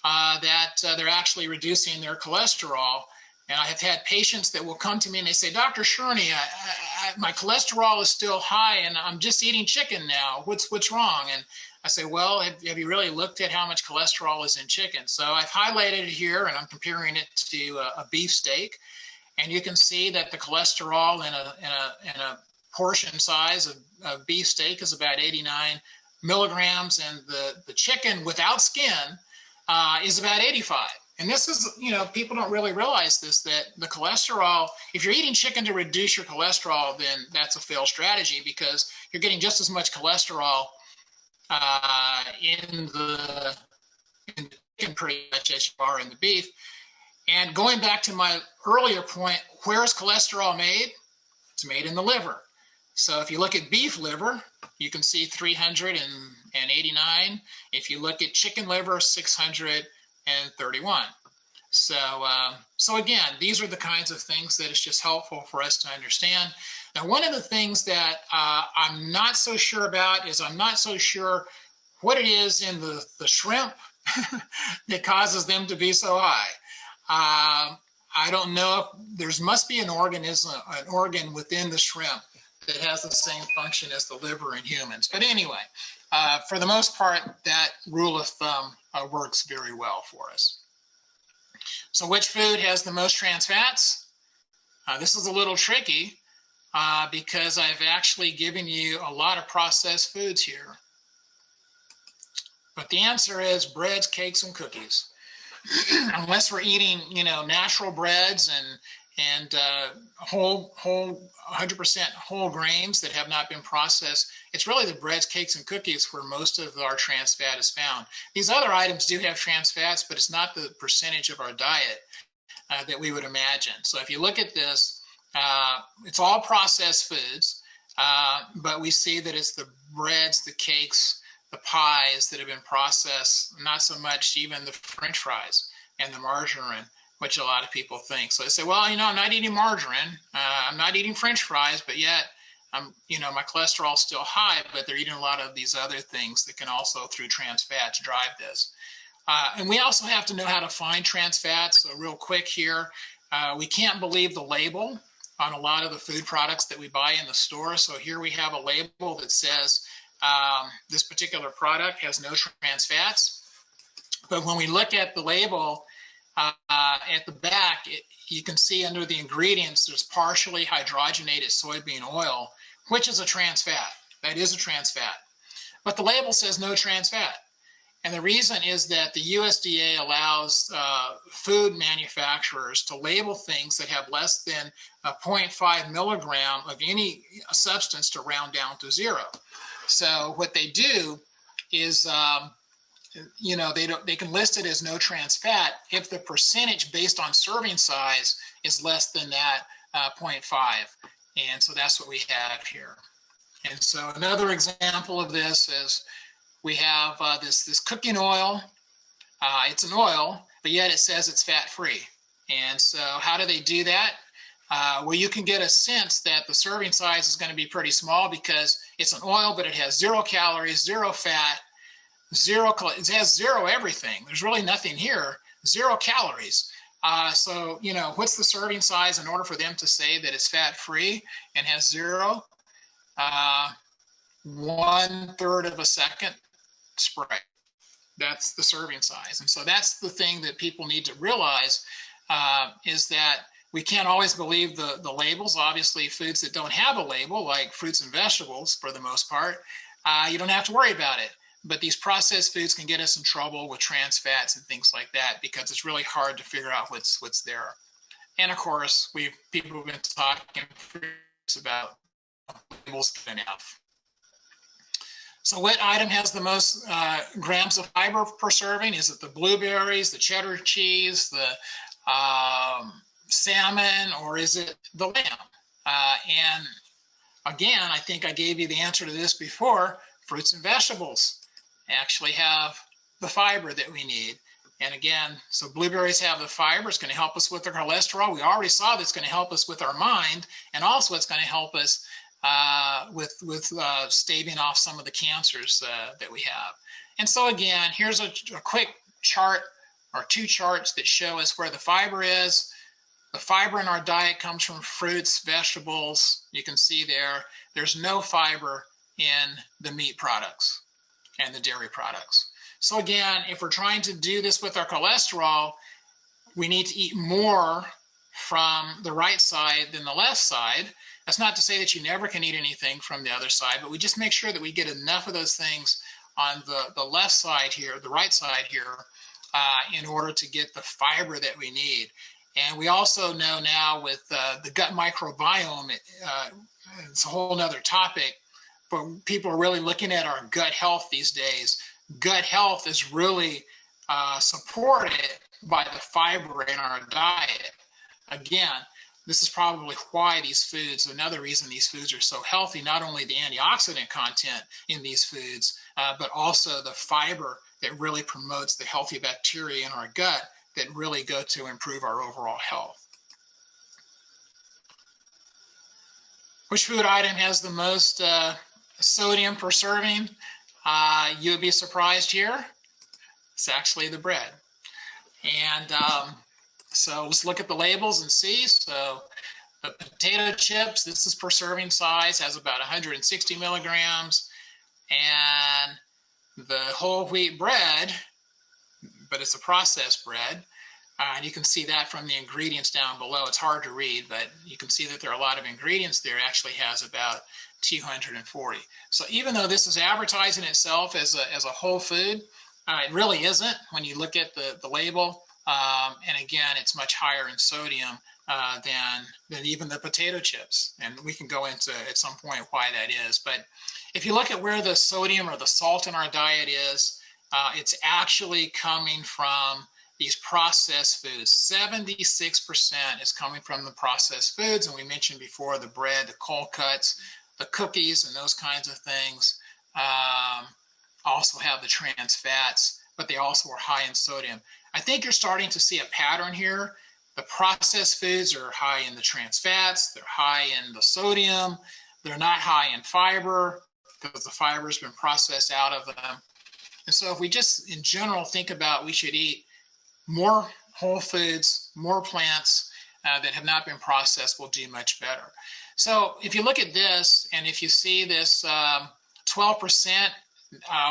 that they're actually reducing their cholesterol. And I have had patients that will come to me and they say, Dr. Shurney, my cholesterol is still high and I'm just eating chicken now. What's wrong? And I say, well, have you really looked at how much cholesterol is in chicken? So I've highlighted it here and I'm comparing it to a beef steak. And you can see that the cholesterol in a portion size of beef steak is about 89 milligrams, and the chicken without skin is about 85. And this is, people don't really realize this, that the cholesterol, if you're eating chicken to reduce your cholesterol, then that's a failed strategy because you're getting just as much cholesterol in the chicken pretty much as you are in the beef. And going back to my earlier point, where is cholesterol made? It's made in the liver. So if you look at beef liver, you can see 389. If you look at chicken liver, 631. So again, these are the kinds of things that it's just helpful for us to understand. Now, one of the things that I'm not so sure about is I'm not so sure what it is in the shrimp that causes them to be so high. I don't know if there must be an organ within the shrimp that has the same function as the liver in humans. But anyway, for the most part, that rule of thumb works very well for us. So which food has the most trans fats? This is a little tricky because I've actually given you a lot of processed foods here. But the answer is breads, cakes, and cookies. Unless we're eating, natural breads and whole 100% whole grains that have not been processed, it's really the breads, cakes, and cookies where most of our trans fat is found. These other items do have trans fats, but it's not the percentage of our diet that we would imagine. So if you look at this, it's all processed foods, but we see that it's the breads, the cakes, the pies that have been processed, not so much even the French fries and the margarine, which a lot of people think. So they say, well, I'm not eating margarine, I'm not eating French fries, but yet my cholesterol's still high, but they're eating a lot of these other things that can also, through trans fats, drive this. And we also have to know how to find trans fats. So real quick here, we can't believe the label on a lot of the food products that we buy in the store. So here we have a label that says this particular product has no trans fats. But when we look at the label at the back, you can see under the ingredients, there's partially hydrogenated soybean oil, which is a trans fat. That is a trans fat. But the label says no trans fat. And the reason is that the USDA allows food manufacturers to label things that have less than 0.5 milligram of any substance to round down to zero. So what they do is, they can list it as no trans fat if the percentage based on serving size is less than that 0.5. And so that's what we have here. And so another example of this is we have this cooking oil. It's an oil, but yet it says it's fat-free. And so how do they do that? Well, you can get a sense that the serving size is going to be pretty small because it's an oil, but it has 0 calories, 0 fat, it has 0 everything. There's really nothing here, 0 calories. So, what's the serving size in order for them to say that it's fat-free and has 0? 1/3 of a second spray. That's the serving size. And so that's the thing that people need to realize is that we can't always believe the labels. Obviously, foods that don't have a label, like fruits and vegetables, for the most part, you don't have to worry about it. But these processed foods can get us in trouble with trans fats and things like that because it's really hard to figure out what's there. And of course, people have been talking about labels enough. So what item has the most grams of fiber per serving? Is it the blueberries, the cheddar cheese, the salmon, or is it the lamb? And again, I think I gave you the answer to this before. Fruits and vegetables actually have the fiber that we need. And again, so blueberries have the fiber. It's going to help us with our cholesterol. We already saw that's going to help us with our mind, and also it's going to help us with staving off some of the cancers that we have. And so again, here's a quick chart or 2 charts that show us where the fiber is. The fiber in our diet comes from fruits, vegetables. You can see there's no fiber in the meat products and the dairy products. So again, if we're trying to do this with our cholesterol, we need to eat more from the right side than the left side. That's not to say that you never can eat anything from the other side, but we just make sure that we get enough of those things on the left side here, the right side here, in order to get the fiber that we need. And we also know now with the gut microbiome, it's a whole nother topic, but people are really looking at our gut health these days. Gut health is really supported by the fiber in our diet. Again, this is probably why these foods, another reason these foods are so healthy, not only the antioxidant content in these foods, but also the fiber that really promotes the healthy bacteria in our gut that really go to improve our overall health. Which food item has the most sodium per serving? You would be surprised here. It's actually the bread. And So let's look at the labels and see. So the potato chips, this is per serving size, has about 160 milligrams. And the whole wheat bread, but it's a processed bread. And you can see that from the ingredients down below. It's hard to read, but you can see that there are a lot of ingredients there. It actually has about 240. So even though this is advertising itself as a whole food, it really isn't when you look at the label. And again, it's much higher in sodium than even the potato chips. And we can go into at some point why that is. But if you look at where the sodium or the salt in our diet is, it's actually coming from these processed foods. 76% is coming from the processed foods. And we mentioned before the bread, the cold cuts, the cookies, and those kinds of things also have the trans fats, but they also are high in sodium. I think you're starting to see a pattern here. The processed foods are high in the trans fats, they're high in the sodium, they're not high in fiber because the fiber has been processed out of them. And so if we just in general think about we should eat more whole foods, more plants that have not been processed, will do much better. So if you look at this, and if you see this 12%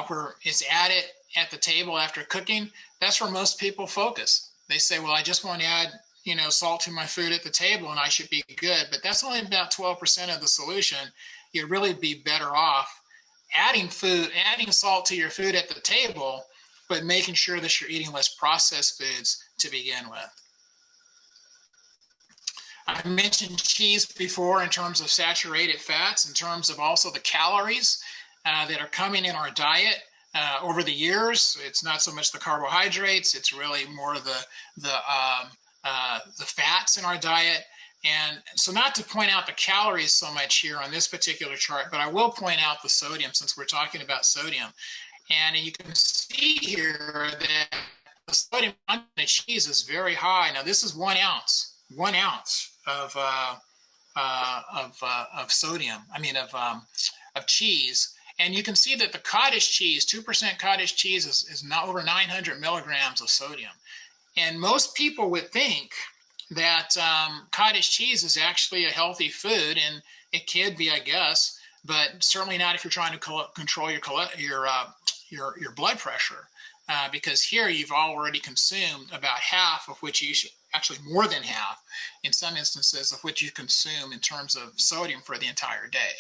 where it's added at the table after cooking, that's where most people focus. They say, well, I just want to add, salt to my food at the table and I should be good. But that's only about 12% of the solution. You'd really be better off adding salt to your food at the table, but making sure that you're eating less processed foods to begin with. I mentioned cheese before in terms of saturated fats, in terms of also the calories that are coming in our diet over the years. It's not so much the carbohydrates, it's really more the fats in our diet. And so not to point out the calories so much here on this particular chart, but I will point out the sodium since we're talking about sodium. And you can see here that the sodium content of cheese is very high. Now this is 1 ounce of sodium, of cheese. And you can see that the cottage cheese, 2% cottage cheese is not over 900 milligrams of sodium. And most people would think that cottage cheese is actually a healthy food, and it can be, I guess, but certainly not if you're trying to control your blood pressure, because here you've already consumed about half of which you should, actually more than half in some instances of which you consume in terms of sodium for the entire day.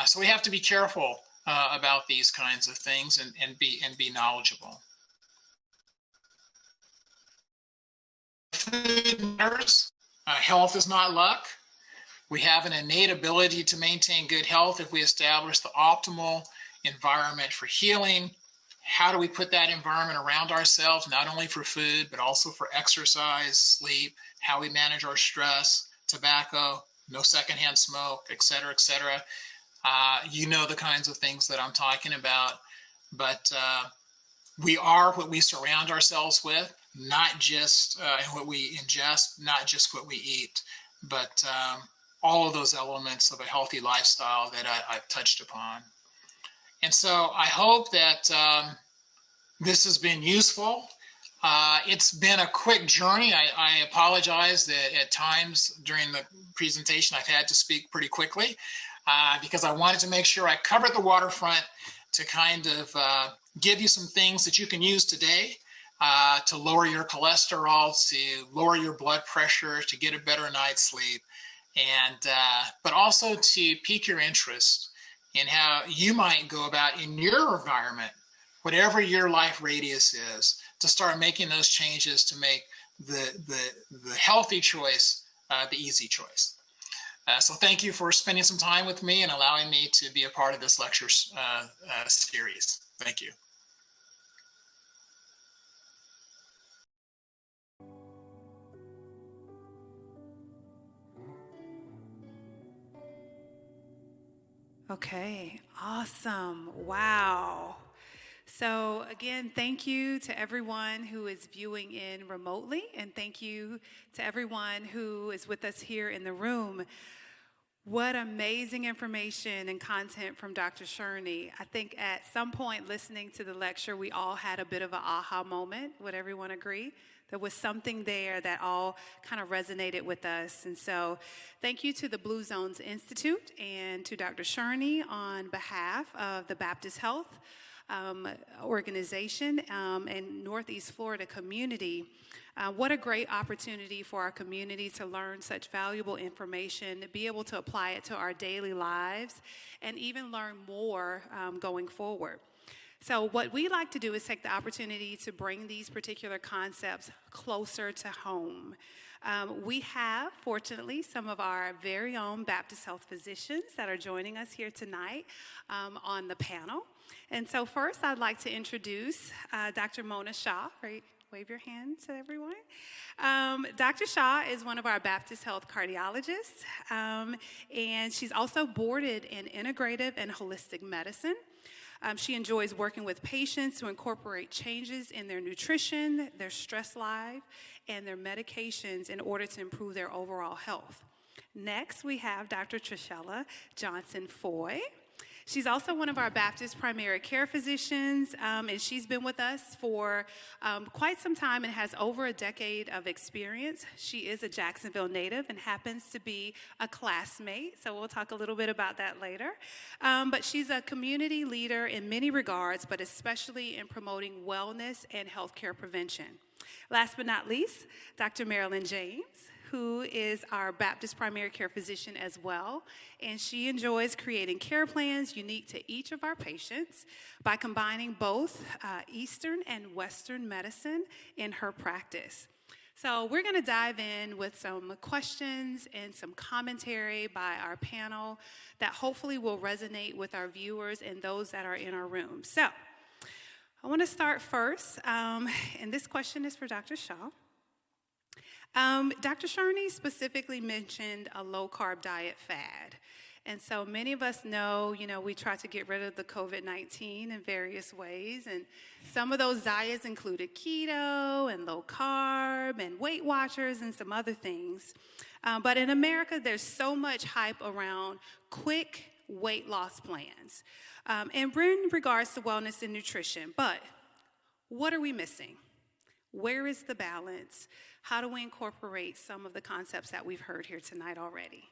So we have to be careful about these kinds of things and be knowledgeable. Food matters. Health is not luck. We have an innate ability to maintain good health if we establish the optimal environment for healing. How do we put that environment around ourselves, not only for food, but also for exercise, sleep, how we manage our stress, tobacco, no secondhand smoke, et cetera, et cetera. You know the kinds of things that I'm talking about, but we are what we surround ourselves with, not just what we ingest, not just what we eat, but all of those elements of a healthy lifestyle that I've touched upon. And so I hope that this has been useful. It's been a quick journey. I apologize that at times during the presentation I've had to speak pretty quickly because I wanted to make sure I covered the waterfront to kind of give you some things that you can use today to lower your cholesterol, to lower your blood pressure, to get a better night's sleep, and but also to pique your interest in how you might go about in your environment, whatever your life radius is, to start making those changes to make the healthy choice the easy choice. So thank you for spending some time with me and allowing me to be a part of this lecture series. Thank you. Okay, awesome. Wow. So again, thank you to everyone who is viewing in remotely, and thank you to everyone who is with us here in the room. What amazing information and content from Dr. Shurney. I think at some point listening to the lecture, we all had a bit of an aha moment. Would everyone agree There was something there that all kind of resonated with us. And so thank you to the Blue Zones Institute and to Dr. Shurney on behalf of the Baptist Health organization and Northeast Florida community. What a great opportunity for our community to learn such valuable information, to be able to apply it to our daily lives, and even learn more going forward. So what we like to do is take the opportunity to bring these particular concepts closer to home. We have, fortunately, some of our very own Baptist Health physicians that are joining us here tonight on the panel. And so first, I'd like to introduce Dr. Mona Shaw. Right? Wave your hand to everyone. Dr. Shaw is one of our Baptist Health cardiologists, and she's also boarded in integrative and holistic medicine. She enjoys working with patients to incorporate changes in their nutrition, their stress life, and their medications in order to improve their overall health. Next, we have Dr. Trishella Johnson-Foy. She's also one of our Baptist primary care physicians, and she's been with us for quite some time and has over a decade of experience. She is a Jacksonville native and happens to be a classmate, so we'll talk a little bit about that later. But she's a community leader in many regards, but especially in promoting wellness and healthcare prevention. Last but not least, Dr. Marilyn James, who is our Baptist primary care physician as well, and she enjoys creating care plans unique to each of our patients by combining both Eastern and Western medicine in her practice. So we're going to dive in with some questions and some commentary by our panel that hopefully will resonate with our viewers and those that are in our room. So I want to start first, and this question is for Dr. Shaw. Dr. Shurney specifically mentioned a low-carb diet fad. And so many of us know, we try to get rid of the COVID-19 in various ways. And some of those diets included keto and low-carb and Weight Watchers and some other things. But in America, there's so much hype around quick weight loss plans. And in regards to wellness and nutrition. But what are we missing? Where is the balance? How do we incorporate some of the concepts that we've heard here tonight already?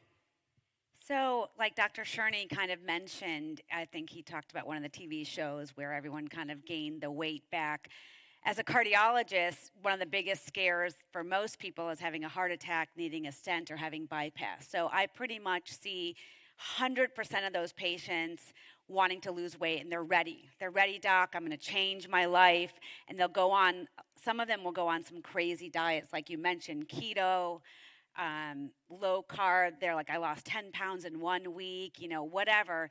So, like Dr. Shurney kind of mentioned, I think he talked about one of the TV shows where everyone kind of gained the weight back. As a cardiologist, one of the biggest scares for most people is having a heart attack, needing a stent, or having bypass. So I pretty much see 100% of those patients wanting to lose weight, and they're ready. They're ready, doc, I'm going to change my life. And they'll go on, some of them will go on some crazy diets, like you mentioned, keto, low carb. They're like, I lost 10 pounds in 1 week, whatever.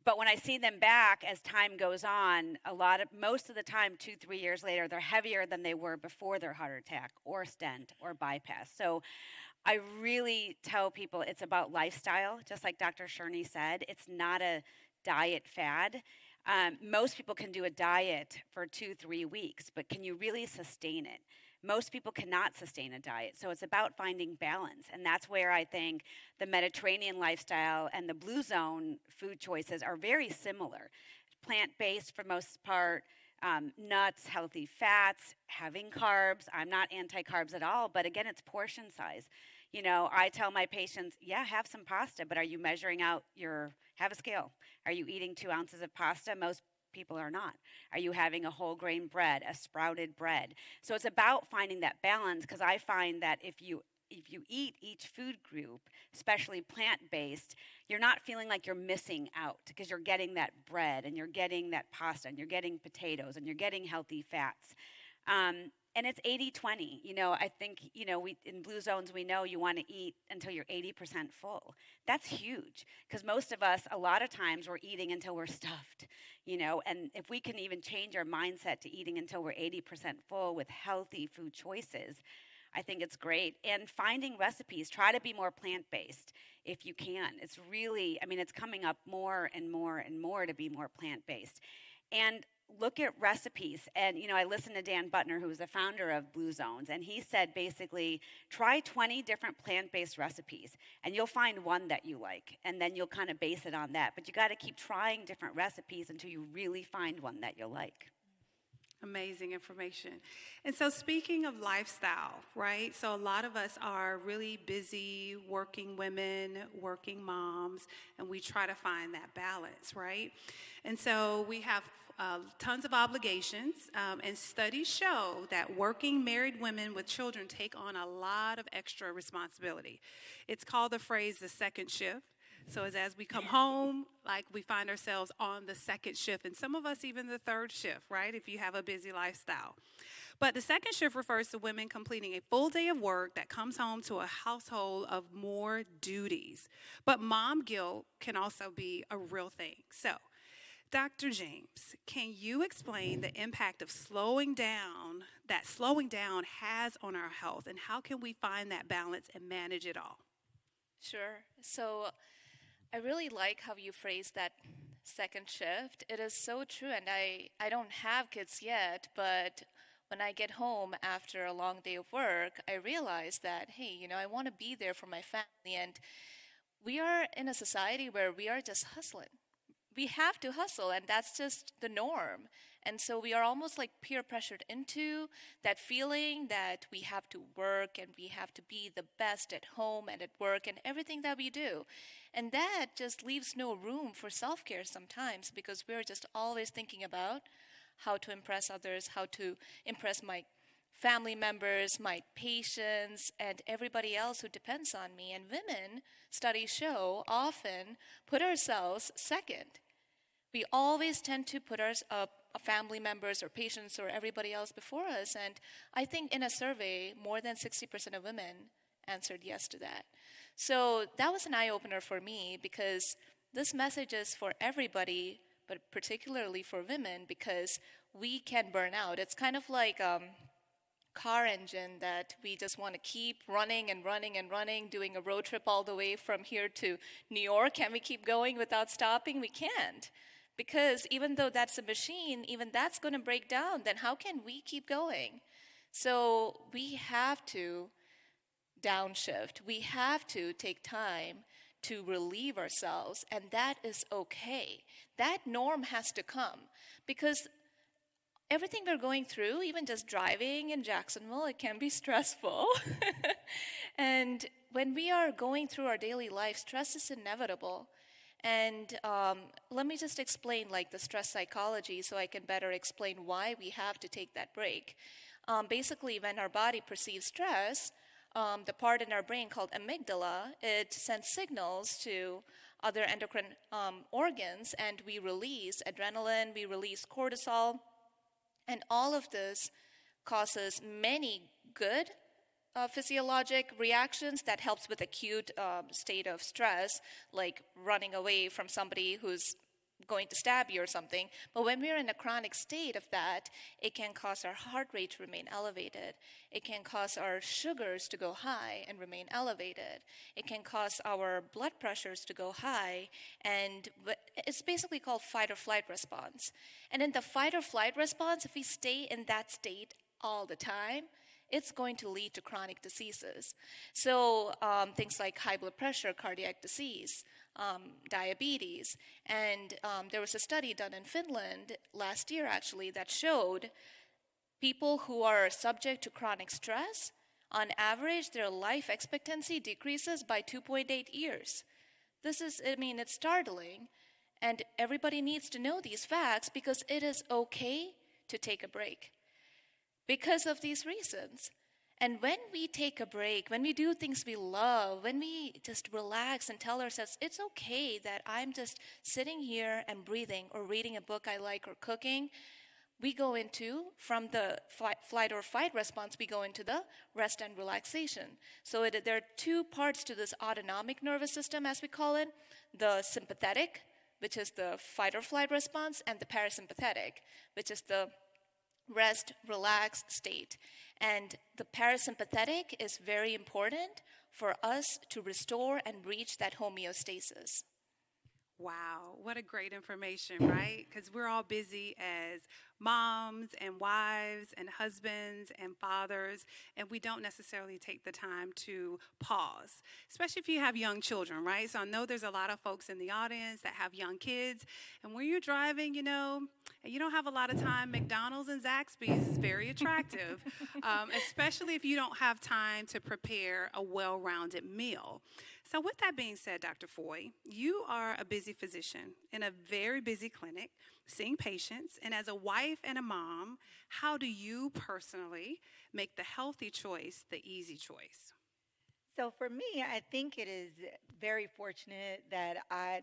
But when I see them back as time goes on, most of the time, 2-3 years later, they're heavier than they were before their heart attack or stent or bypass. So I really tell people it's about lifestyle, just like Dr. Shurney said. It's not a diet fad. Most people can do a diet for 2-3 weeks, but can you really sustain it? Most people cannot sustain a diet, so it's about finding balance, and that's where I think the Mediterranean lifestyle and the Blue Zone food choices are very similar. Plant-based for most part, nuts, healthy fats, having carbs. I'm not anti-carbs at all, but again, it's portion size. I tell my patients, have some pasta, but are you measuring out have a scale. Are you eating 2 ounces of pasta? Most people are not. Are you having a whole grain bread, a sprouted bread? So it's about finding that balance, because I find that if you eat each food group, especially plant-based, you're not feeling like you're missing out, because you're getting that bread and you're getting that pasta and you're getting potatoes and you're getting healthy fats. And it's 80-20. I think, we in Blue Zones, we know you want to eat until you're 80% full. That's huge, because most of us, a lot of times, we're eating until we're stuffed, and if we can even change our mindset to eating until we're 80% full with healthy food choices, I think it's great. And finding recipes, try to be more plant-based if you can. It's really, it's coming up more and more and more to be more plant-based. And look at recipes. And, I listened to Dan Butner, who's the founder of Blue Zones, and he said basically, try 20 different plant-based recipes, and you'll find one that you like, and then you'll kind of base it on that. But you got to keep trying different recipes until you really find one that you like. Amazing information. And so speaking of lifestyle, right? So a lot of us are really busy working women, working moms, and we try to find that balance, right? And so we have tons of obligations, and studies show that working married women with children take on a lot of extra responsibility. It's called the phrase the second shift. So as we come home, like we find ourselves on the second shift, and some of us even the third shift, right, if you have a busy lifestyle. But the second shift refers to women completing a full day of work that comes home to a household of more duties. But mom guilt can also be a real thing. So, Dr. James, can you explain the impact of slowing down has on our health, and how can we find that balance and manage it all? Sure. So I really like how you phrased that second shift. It is so true, and I don't have kids yet, but when I get home after a long day of work, I realize that, hey, I want to be there for my family, and we are in a society where we are just hustling. We have to hustle, and that's just the norm. And so we are almost like peer pressured into that feeling that we have to work and we have to be the best at home and at work and everything that we do. And that just leaves no room for self-care sometimes, because we're just always thinking about how to impress others, how to impress my family members, my patients, and everybody else who depends on me. And women, studies show, often put ourselves second. We always tend to put our family members or patients or everybody else before us. And I think in a survey, more than 60% of women answered yes to that. So that was an eye-opener for me, because this message is for everybody, but particularly for women, because we can burn out. It's kind of like car engine that we just want to keep running and running and running, doing a road trip all the way from here to New York. Can we keep going without stopping? We can't. Because even though that's a machine, even that's going to break down, then how can we keep going? So we have to downshift. We have to take time to relieve ourselves, and that is okay. That norm has to come, because everything we're going through, even just driving in Jacksonville, it can be stressful. And when we are going through our daily life, stress is inevitable. And let me just explain the stress psychology so I can better explain why we have to take that break. Basically, when our body perceives stress, the part in our brain called amygdala, it sends signals to other endocrine organs, and we release adrenaline, we release cortisol, and all of this causes many good physiologic reactions that helps with acute state of stress, like running away from somebody who's going to stab you or something. But when we're in a chronic state of that, it can cause our heart rate to remain elevated. It can cause our sugars to go high and remain elevated. It can cause our blood pressures to go high, and it's basically called fight or flight response. And in the fight or flight response, if we stay in that state all the time, it's going to lead to chronic diseases. So things like high blood pressure, cardiac disease, diabetes. And there was a study done in Finland last year, actually, that showed people who are subject to chronic stress, on average, their life expectancy decreases by 2.8 years. It's startling. And everybody needs to know these facts, because it is okay to take a break because of these reasons. And when we take a break, when we do things we love, when we just relax and tell ourselves, it's okay that I'm just sitting here and breathing or reading a book I like or cooking, we go into, from the flight or fight response, we go into the rest and relaxation. So there are two parts to this autonomic nervous system, as we call it: the sympathetic, which is the fight or flight response, and the parasympathetic, which is the rest, relaxed state. And the parasympathetic is very important for us to restore and reach that homeostasis. Wow, what a great information, right? Because we're all busy as moms and wives and husbands and fathers, and we don't necessarily take the time to pause, especially if you have young children, right? So I know there's a lot of folks in the audience that have young kids, and when you're driving, you know, and you don't have a lot of time, McDonald's and Zaxby's is very attractive, especially if you don't have time to prepare a well-rounded meal. So with that being said, Dr. Foy, you are a busy physician in a very busy clinic, seeing patients, and as a wife and a mom, how do you personally make the healthy choice the easy choice? So for me, I think it is very fortunate that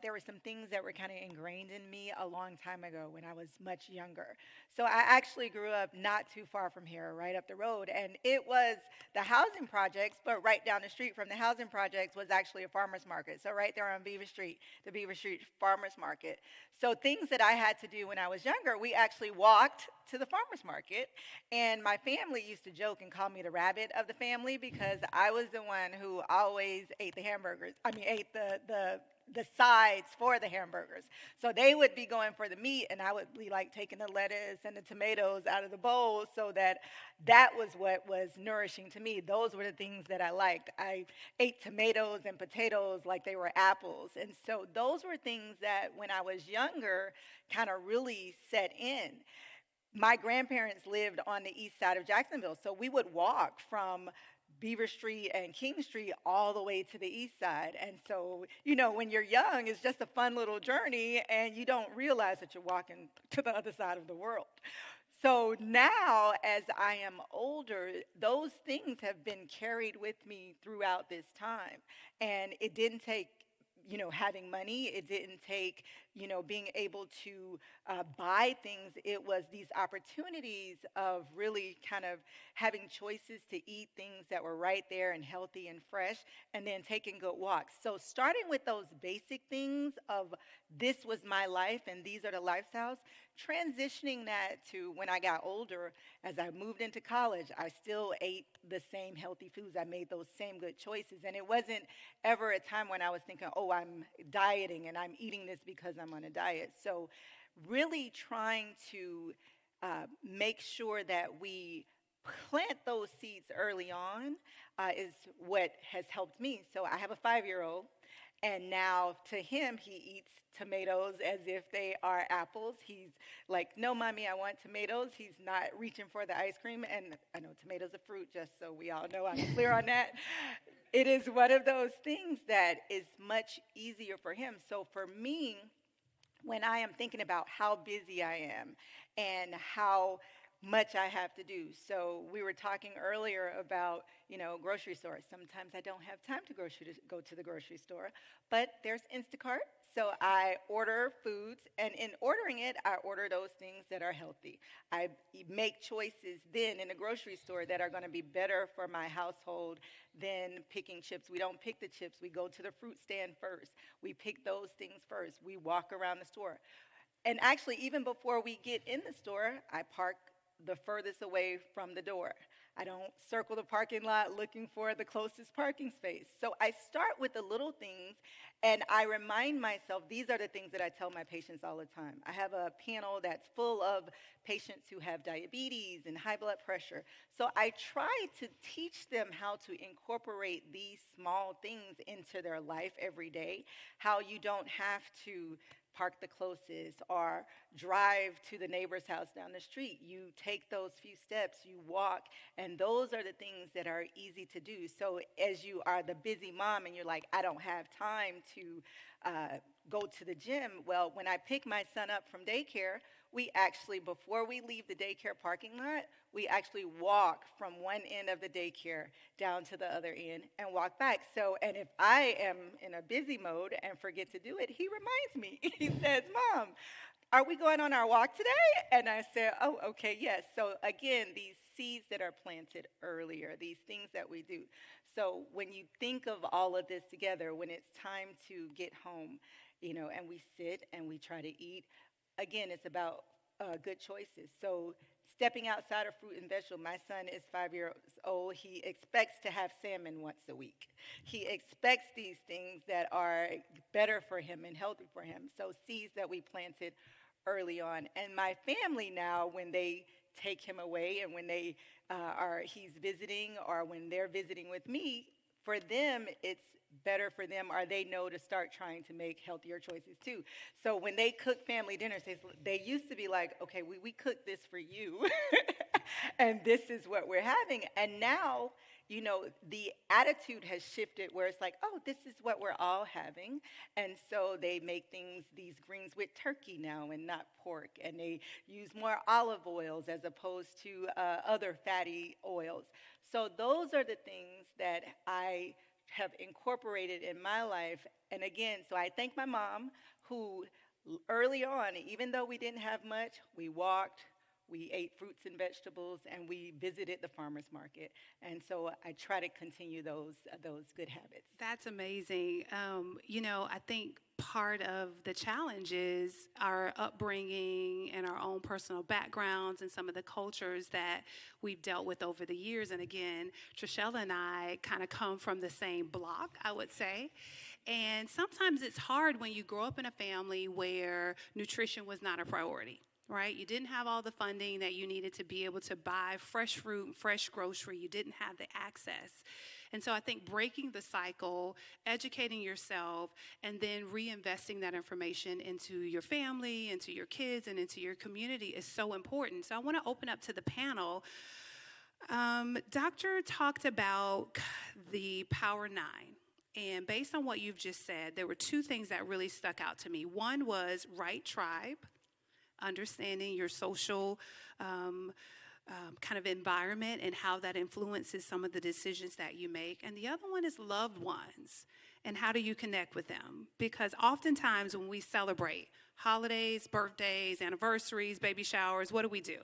there were some things that were kind of ingrained in me a long time ago when I was much younger. So I actually grew up not too far from here, right up the road, and it was the housing projects, but right down the street from the housing projects was actually a farmer's market. So right there on Beaver Street, the Beaver Street Farmer's Market. So things that I had to do when I was younger, we actually walked to the farmer's market, and my family used to joke and call me the rabbit of the family because I was the one who always ate the hamburgers. I mean, ate the sides for the hamburgers. So they would be going for the meat, and I would be like taking the lettuce and the tomatoes out of the bowl so that was what was nourishing to me. Those were the things that I liked. I ate tomatoes and potatoes like they were apples. And so those were things that when I was younger kind of really set in. My grandparents lived on the east side of Jacksonville, so we would walk from Beaver Street and King Street all the way to the east side. And so, you know, when you're young, it's just a fun little journey, and you don't realize that you're walking to the other side of the world. So now, as I am older, those things have been carried with me throughout this time. And it didn't take having money. It didn't take, being able to buy things. It was these opportunities of really kind of having choices to eat things that were right there and healthy and fresh, and then taking good walks. So starting with those basic things of this was my life and these are the lifestyles, transitioning that to when I got older, as I moved into college, I still ate the same healthy foods. I made those same good choices. And it wasn't ever a time when I was thinking, oh, I'm dieting and I'm eating this because I'm on a diet. So really trying to make sure that we plant those seeds early on is what has helped me. So I have a 5-year-old, and now to him, he eats tomatoes as if they are apples. He's like, no, Mommy, I want tomatoes. He's not reaching for the ice cream. And I know tomatoes are fruit, just so we all know, I'm clear on that. It is one of those things that is much easier for him. So for me, when I am thinking about how busy I am and how much I have to do. So we were talking earlier about, grocery stores. Sometimes I don't have time to go to the grocery store, but there's Instacart. So I order foods, and in ordering it, I order those things that are healthy. I make choices then in the grocery store that are going to be better for my household than picking chips. We don't pick the chips. We go to the fruit stand first. We pick those things first. We walk around the store. And actually, even before we get in the store, I park the furthest away from the door. I don't circle the parking lot looking for the closest parking space. So I start with the little things, and I remind myself, these are the things that I tell my patients all the time. I have a panel that's full of patients who have diabetes and high blood pressure. So I try to teach them how to incorporate these small things into their life every day, how you don't have to park the closest or drive to the neighbor's house down the street. You take those few steps, you walk, and those are the things that are easy to do. So as you are the busy mom and you're like, I don't have time to go to the gym, well, when I pick my son up from daycare, we actually, before we leave the daycare parking lot, we actually walk from one end of the daycare down to the other end and walk back. So, and if I am in a busy mode and forget to do it, he reminds me. He says, Mom, are we going on our walk today? And I said, oh, okay, yes. So again, these seeds that are planted earlier, these things that we do. So when you think of all of this together, when it's time to get home, and we sit and we try to eat, again, it's about good choices. So stepping outside of fruit and vegetable, my son is 5 years old. He expects to have salmon once a week. He expects these things that are better for him and healthy for him. So seeds that we planted early on. And my family now, when they take him away and when he's visiting or when they're visiting with me, for them, it's better for them, or they know to start trying to make healthier choices too. So when they cook family dinners, they used to be like, okay, we cooked this for you, and this is what we're having. And now, the attitude has shifted where it's like, oh, this is what we're all having. And so they make these greens with turkey now and not pork. And they use more olive oils as opposed to other fatty oils. So those are the things that I have incorporated in my life. And again, so I thank my mom who early on, even though we didn't have much, we walked, we ate fruits and vegetables, and we visited the farmer's market. And so I try to continue those good habits. That's amazing. I think part of the challenge is our upbringing and our own personal backgrounds and some of the cultures that we've dealt with over the years. And again, Trishella and I kind of come from the same block, I would say. And sometimes it's hard when you grow up in a family where nutrition was not a priority. Right? You didn't have all the funding that you needed to be able to buy fresh fruit, fresh grocery. You didn't have the access. And so I think breaking the cycle, educating yourself, and then reinvesting that information into your family, into your kids, and into your community is so important. So I want to open up to the panel. Doctor talked about the Power 9. And based on what you've just said, there were two things that really stuck out to me. One was right tribe, understanding your social kind of environment and how that influences some of the decisions that you make. And the other one is loved ones and how do you connect with them? Because oftentimes when we celebrate holidays, birthdays, anniversaries, baby showers, what do?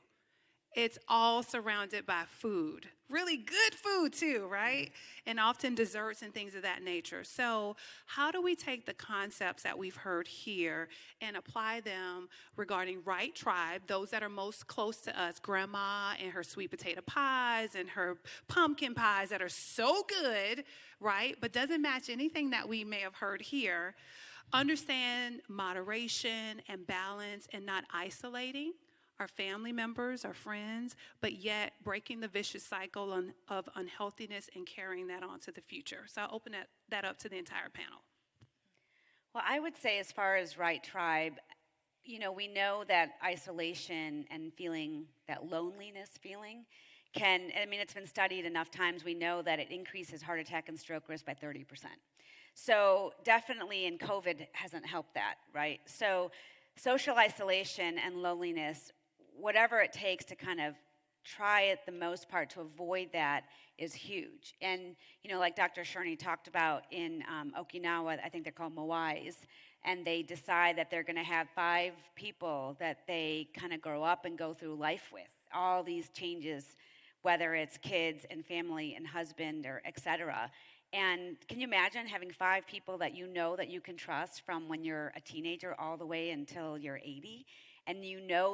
It's all surrounded by food. Really good food too, right? And often desserts and things of that nature. So how do we take the concepts that we've heard here and apply them regarding right tribe, those that are most close to us, grandma and her sweet potato pies and her pumpkin pies that are so good, right? But doesn't match anything that we may have heard here. Understand moderation and balance and not isolating our family members, our friends, but yet breaking the vicious cycle of unhealthiness and carrying that on to the future. So I'll open that up to the entire panel. Well, I would say as far as right tribe, we know that isolation and feeling, that loneliness feeling it's been studied enough times, we know that it increases heart attack and stroke risk by 30%. So definitely, and COVID hasn't helped that, right? So social isolation and loneliness, whatever it takes to kind of try at the most part to avoid that is huge. And, like Dr. Shurney talked about in Okinawa, I think they're called moais, and they decide that they're going to have 5 people that they kind of grow up and go through life with. All these changes, whether it's kids and family and husband or et cetera. And can you imagine having 5 people that that you can trust from when you're a teenager all the way until you're 80? And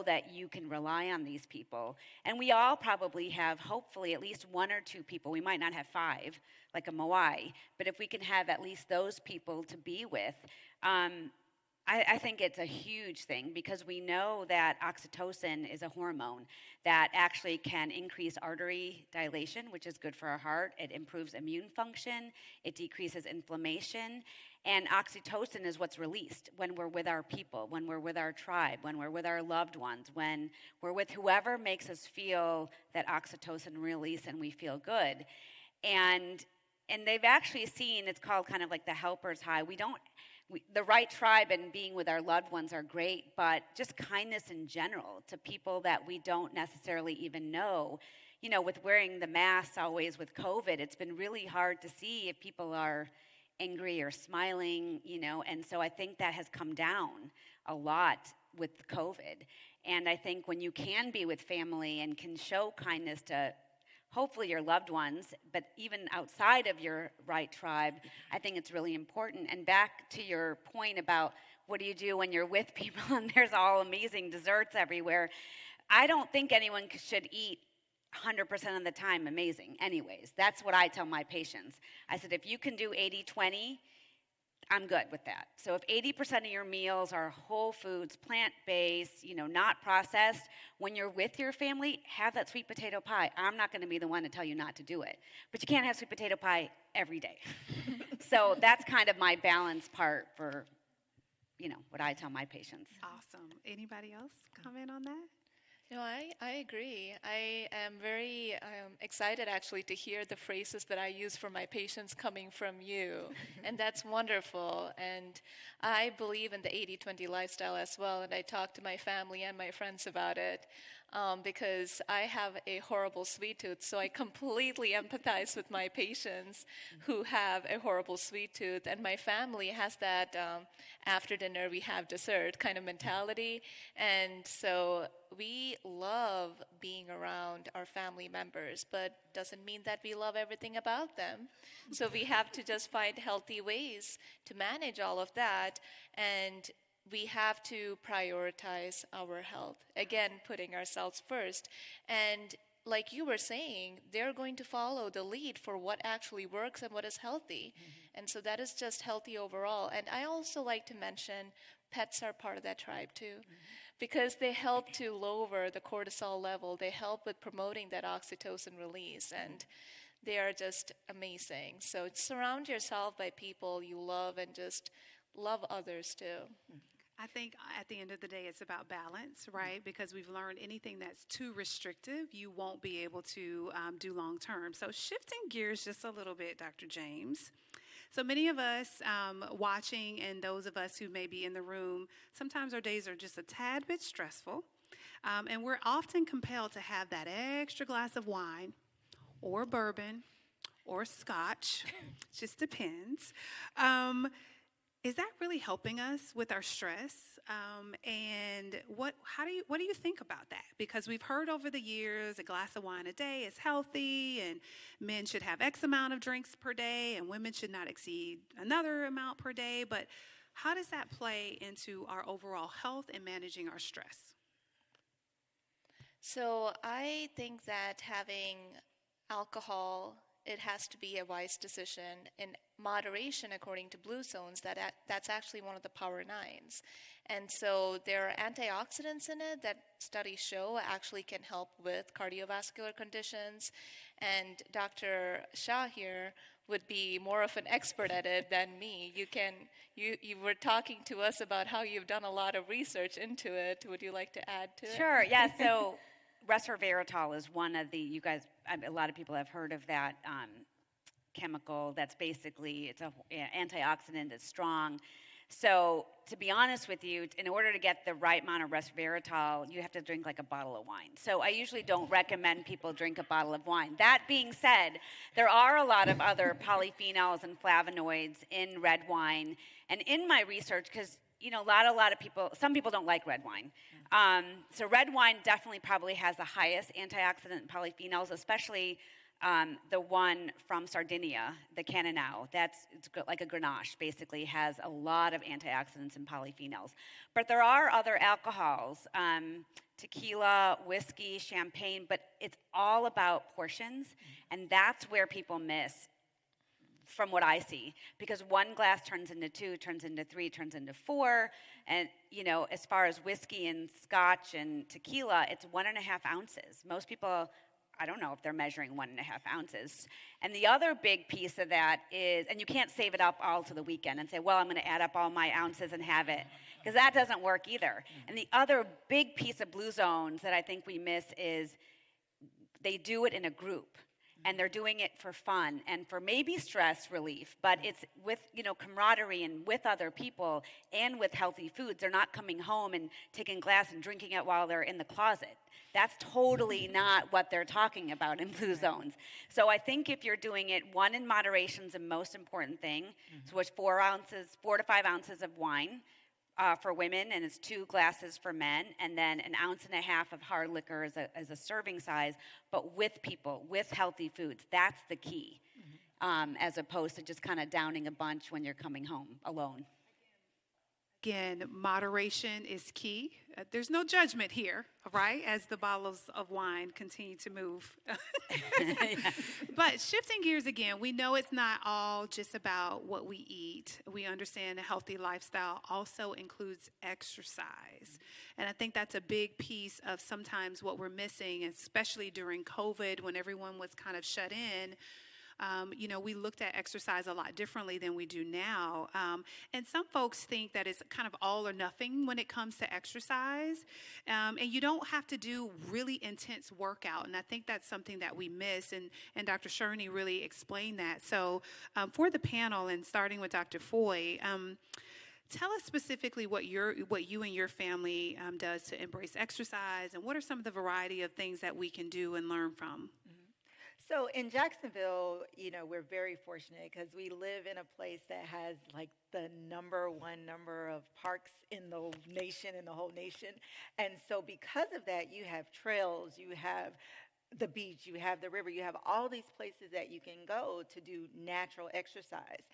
that you can rely on these people. And we all probably have, hopefully, at least 1 or 2 people. We might not have 5, like a moai, but if we can have at least those people to be with, I think it's a huge thing because we know that oxytocin is a hormone that actually can increase artery dilation, which is good for our heart. It improves immune function. It decreases inflammation. And oxytocin is what's released when we're with our people, when we're with our tribe, when we're with our loved ones, when we're with whoever makes us feel that oxytocin release and we feel good. And they've actually seen, it's called kind of like the helper's high. The right tribe and being with our loved ones are great, but just kindness in general to people that we don't necessarily even know. With wearing the masks always with COVID, it's been really hard to see if people are angry or smiling, and so I think that has come down a lot with COVID. And I think when you can be with family and can show kindness to hopefully your loved ones, but even outside of your right tribe, I think it's really important. And back to your point about what do you do when you're with people and there's all amazing desserts everywhere, I don't think anyone should eat 100% of the time amazing anyways. That's what I tell my patients. I said, if you can do 80-20, I'm good with that. So if 80% of your meals are whole foods, plant-based, not processed, when you're with your family, have that sweet potato pie. I'm not going to be the one to tell you not to do it. But you can't have sweet potato pie every day. So that's kind of my balance part for, what I tell my patients. Awesome. Anybody else comment on that? No, I agree. I am very excited actually to hear the phrases that I use for my patients coming from you. And that's wonderful. And I believe in the 80-20 lifestyle as well. And I talk to my family and my friends about it because I have a horrible sweet tooth. So I completely empathize with my patients who have a horrible sweet tooth. And my family has that after dinner we have dessert kind of mentality. And so we love being around our family members, but doesn't mean that we love everything about them. So we have to just find healthy ways to manage all of that, and we have to prioritize our health. Again, putting ourselves first. And like you were saying, they're going to follow the lead for what actually works and what is healthy. And so that is just healthy overall. And I also like to mention pets are part of that tribe too. Because they help to lower the cortisol level. They help with promoting that oxytocin release, and they are just amazing. So surround yourself by people you love and just love others too. I think at the end of the day, it's about balance, right? Because we've learned anything that's too restrictive, you won't be able to do long term. So shifting gears just a little bit, Dr. James. So many of us watching and those of us who may be in the room, sometimes our days are just a tad bit stressful. And we're often compelled to have that extra glass of wine or bourbon or scotch. Just depends. Is that really helping us with our stress? And what do you think about that? Because we've heard over the years a glass of wine a day is healthy, and men should have X amount of drinks per day, and women should not exceed another amount per day. But how does that play into our overall health and managing our stress? So I think that having alcohol, it has to be a wise decision in moderation according to Blue Zones. That's actually one of the power nines. And so there are antioxidants in it that studies show actually can help with cardiovascular conditions. And Dr. Shah here would be more of an expert at it than me. You were talking to us about how you've done a lot of research into it. Would you like to add to it? Sure, yeah. So resveratrol is one of the, a lot of people have heard of that chemical. That's basically, it's an antioxidant, it's strong. So to be honest with you, in order to get the right amount of resveratrol, you have to drink like a bottle of wine. So I usually don't recommend people drink a bottle of wine. That being said, there are a lot of other polyphenols and flavonoids in red wine. And in my research, because a lot of people, some people don't like red wine. So red wine definitely probably has the highest antioxidant polyphenols, especially the one from Sardinia, the Cannonau. It's like a Grenache, basically, has a lot of antioxidants and polyphenols. But there are other alcohols, tequila, whiskey, champagne, but it's all about portions, and that's where people miss, from what I see, because one glass turns into 2, turns into 3, turns into 4, and as far as whiskey and scotch and tequila, it's 1.5 ounces. Most people, I don't know if they're measuring 1.5 ounces. And the other big piece of that is, and you can't save it up all to the weekend and say, well, I'm going to add up all my ounces and have it, because that doesn't work either. And the other big piece of Blue Zones that I think we miss is they do it in a group. And they're doing it for fun and for maybe stress relief, but it's with, camaraderie and with other people and with healthy foods. They're not coming home and taking glass and drinking it while they're in the closet. That's totally not what they're talking about in Blue Zones. So I think if you're doing it, one, in moderation is the most important thing. So it's 4 to 5 ounces of wine for women, and it's 2 glasses for men, and then 1.5 ounces of hard liquor as a serving size, but with people, with healthy foods. That's the key, as opposed to just kind of downing a bunch when you're coming home alone. Again, moderation is key. There's no judgment here, right? As the bottles of wine continue to move. But shifting gears again, we know it's not all just about what we eat. We understand a healthy lifestyle also includes exercise. And I think that's a big piece of sometimes what we're missing, especially during COVID when everyone was kind of shut in. We looked at exercise a lot differently than we do now. And some folks think that it's kind of all or nothing when it comes to exercise. And you don't have to do really intense workout. And I think that's something that we miss. And Dr. Shurney really explained that. So for the panel, and starting with Dr. Foy, tell us specifically what you and your family does to embrace exercise, and what are some of the variety of things that we can do and learn from? So in Jacksonville, we're very fortunate because we live in a place that has like the number one number of parks in the whole nation. And so because of that, you have trails, you have the beach, you have the river, you have all these places that you can go to do natural exercise.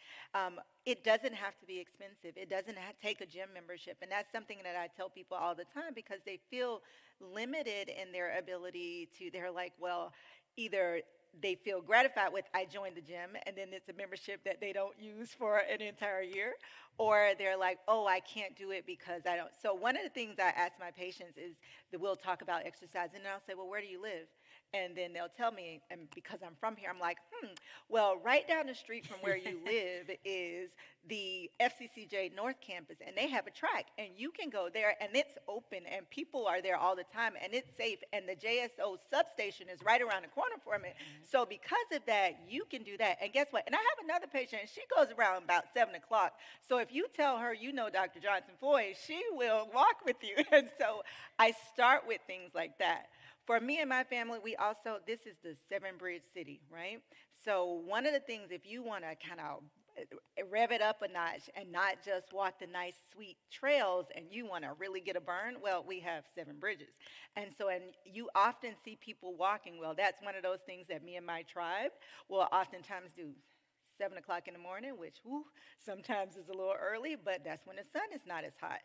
It doesn't have to be expensive. It doesn't take a gym membership. And that's something that I tell people all the time because they feel limited in their ability to, they're like, well, either they feel gratified with, I joined the gym, and then it's a membership that they don't use for an entire year, or they're like, oh, I can't do it because I don't. So one of the things I ask my patients is that we'll talk about exercise, and I'll say, well, where do you live? And then they'll tell me, and because I'm from here, I'm like, well, right down the street from where you live is the FCCJ North Campus, and they have a track, and you can go there, and it's open, and people are there all the time, and it's safe, and the JSO substation is right around the corner from it. So because of that, you can do that. And guess what? And I have another patient, and she goes around about 7 o'clock. So if you tell her you know Dr. Johnson Foy, she will walk with you. And so I start with things like that. For me and my family, this is the Seven Bridge City, right? So one of the things, if you want to kind of rev it up a notch and not just walk the nice, sweet trails and you want to really get a burn, well, we have 7 bridges. And you often see people walking. Well, that's one of those things that me and my tribe will oftentimes do. 7 o'clock in the morning, which sometimes is a little early, but that's when the sun is not as hot.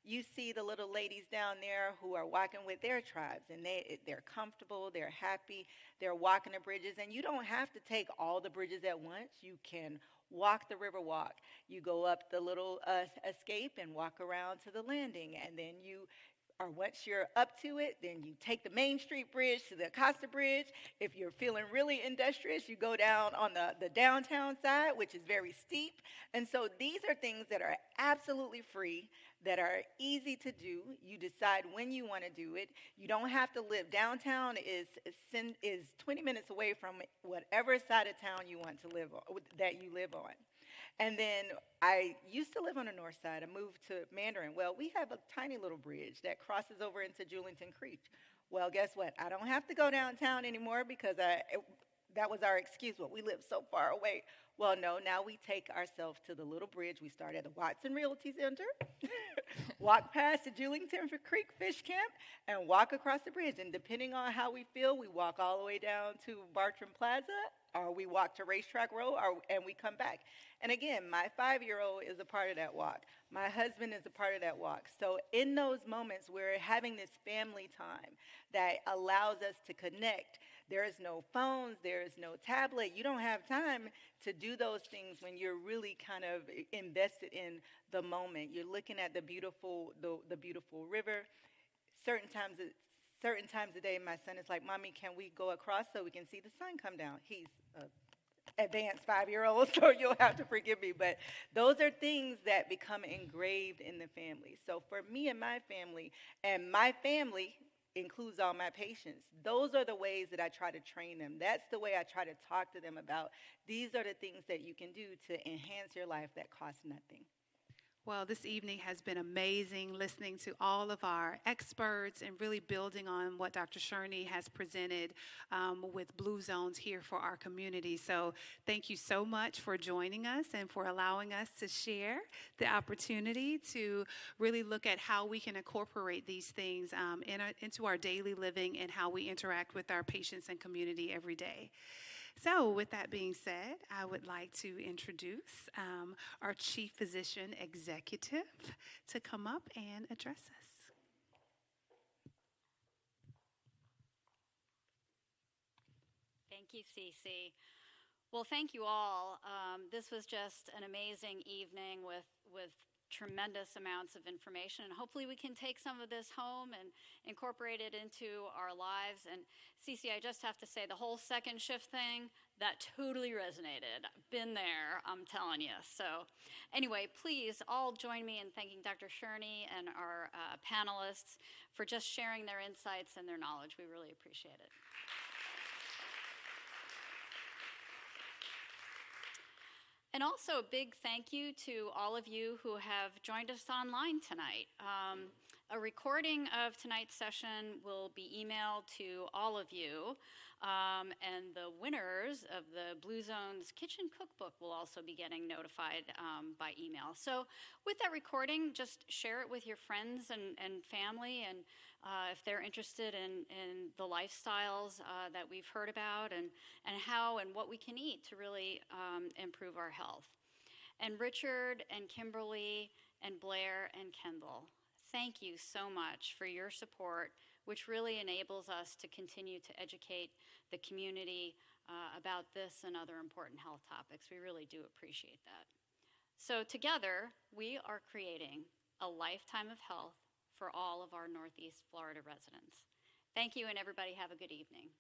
You see the little ladies down there who are walking with their tribes, and they're comfortable, they're happy, they're walking the bridges, and you don't have to take all the bridges at once. You can walk the river walk. You go up the little escape and walk around to the landing, and then once you're up to it, then you take the Main Street Bridge to the Acosta Bridge. If you're feeling really industrious, you go down on the downtown side, which is very steep. And so these are things that are absolutely free, that are easy to do. You decide when you want to do it. You don't have to live. Downtown is 20 minutes away from whatever side of town you want to live on, that you live on. And then I used to live on the north side. I moved to Mandarin. Well, we have a tiny little bridge that crosses over into Julington Creek. Well, guess what? I don't have to go downtown anymore because that was our excuse. Well, we live so far away. Well, no, now we take ourselves to the little bridge. We start at the Watson Realty Center, walk past the Julington Creek Fish Camp, and walk across the bridge. And depending on how we feel, we walk all the way down to Bartram Plaza, or we walk to Racetrack Road, and we come back. And again, my 5-year-old is a part of that walk. My husband is a part of that walk. So in those moments, we're having this family time that allows us to connect. There is no phones, there is no tablet. You don't have time to do those things when you're really kind of invested in the moment. You're looking at the beautiful river. Certain times of day, my son is like, Mommy, can we go across so we can see the sun come down? He's an advanced 5-year-old, so you'll have to forgive me. But those are things that become engraved in the family. So for me and my family, includes all my patients, those are the ways that I try to train them. That's the way I try to talk to them about, these are the things that you can do to enhance your life that cost nothing. Well, this evening has been amazing, listening to all of our experts and really building on what Dr. Shurney has presented with Blue Zones here for our community. So thank you so much for joining us and for allowing us to share the opportunity to really look at how we can incorporate these things into our daily living and how we interact with our patients and community every day. So with that being said, I would like to introduce our Chief Physician Executive to come up and address us. Thank you, Cece. Well, thank you all. This was just an amazing evening with tremendous amounts of information, and hopefully we can take some of this home and incorporate it into our lives. And Cece, I just have to say, the whole second shift thing, that totally resonated. I've been there, I'm telling you. So anyway, please all join me in thanking Dr. Shurney and our panelists for just sharing their insights and their knowledge. We really appreciate it. And also a big thank you to all of you who have joined us online tonight. A recording of tonight's session will be emailed to all of you, and the winners of the Blue Zone's Kitchen Cookbook will also be getting notified by email. So with that recording, just share it with your friends and family, and if they're interested in the lifestyles that we've heard about and how and what we can eat to really improve our health. And Richard and Kimberly and Blair and Kendall, thank you so much for your support, which really enables us to continue to educate the community about this and other important health topics. We really do appreciate that. So together, we are creating a lifetime of health for all of our Northeast Florida residents. Thank you, and everybody have a good evening.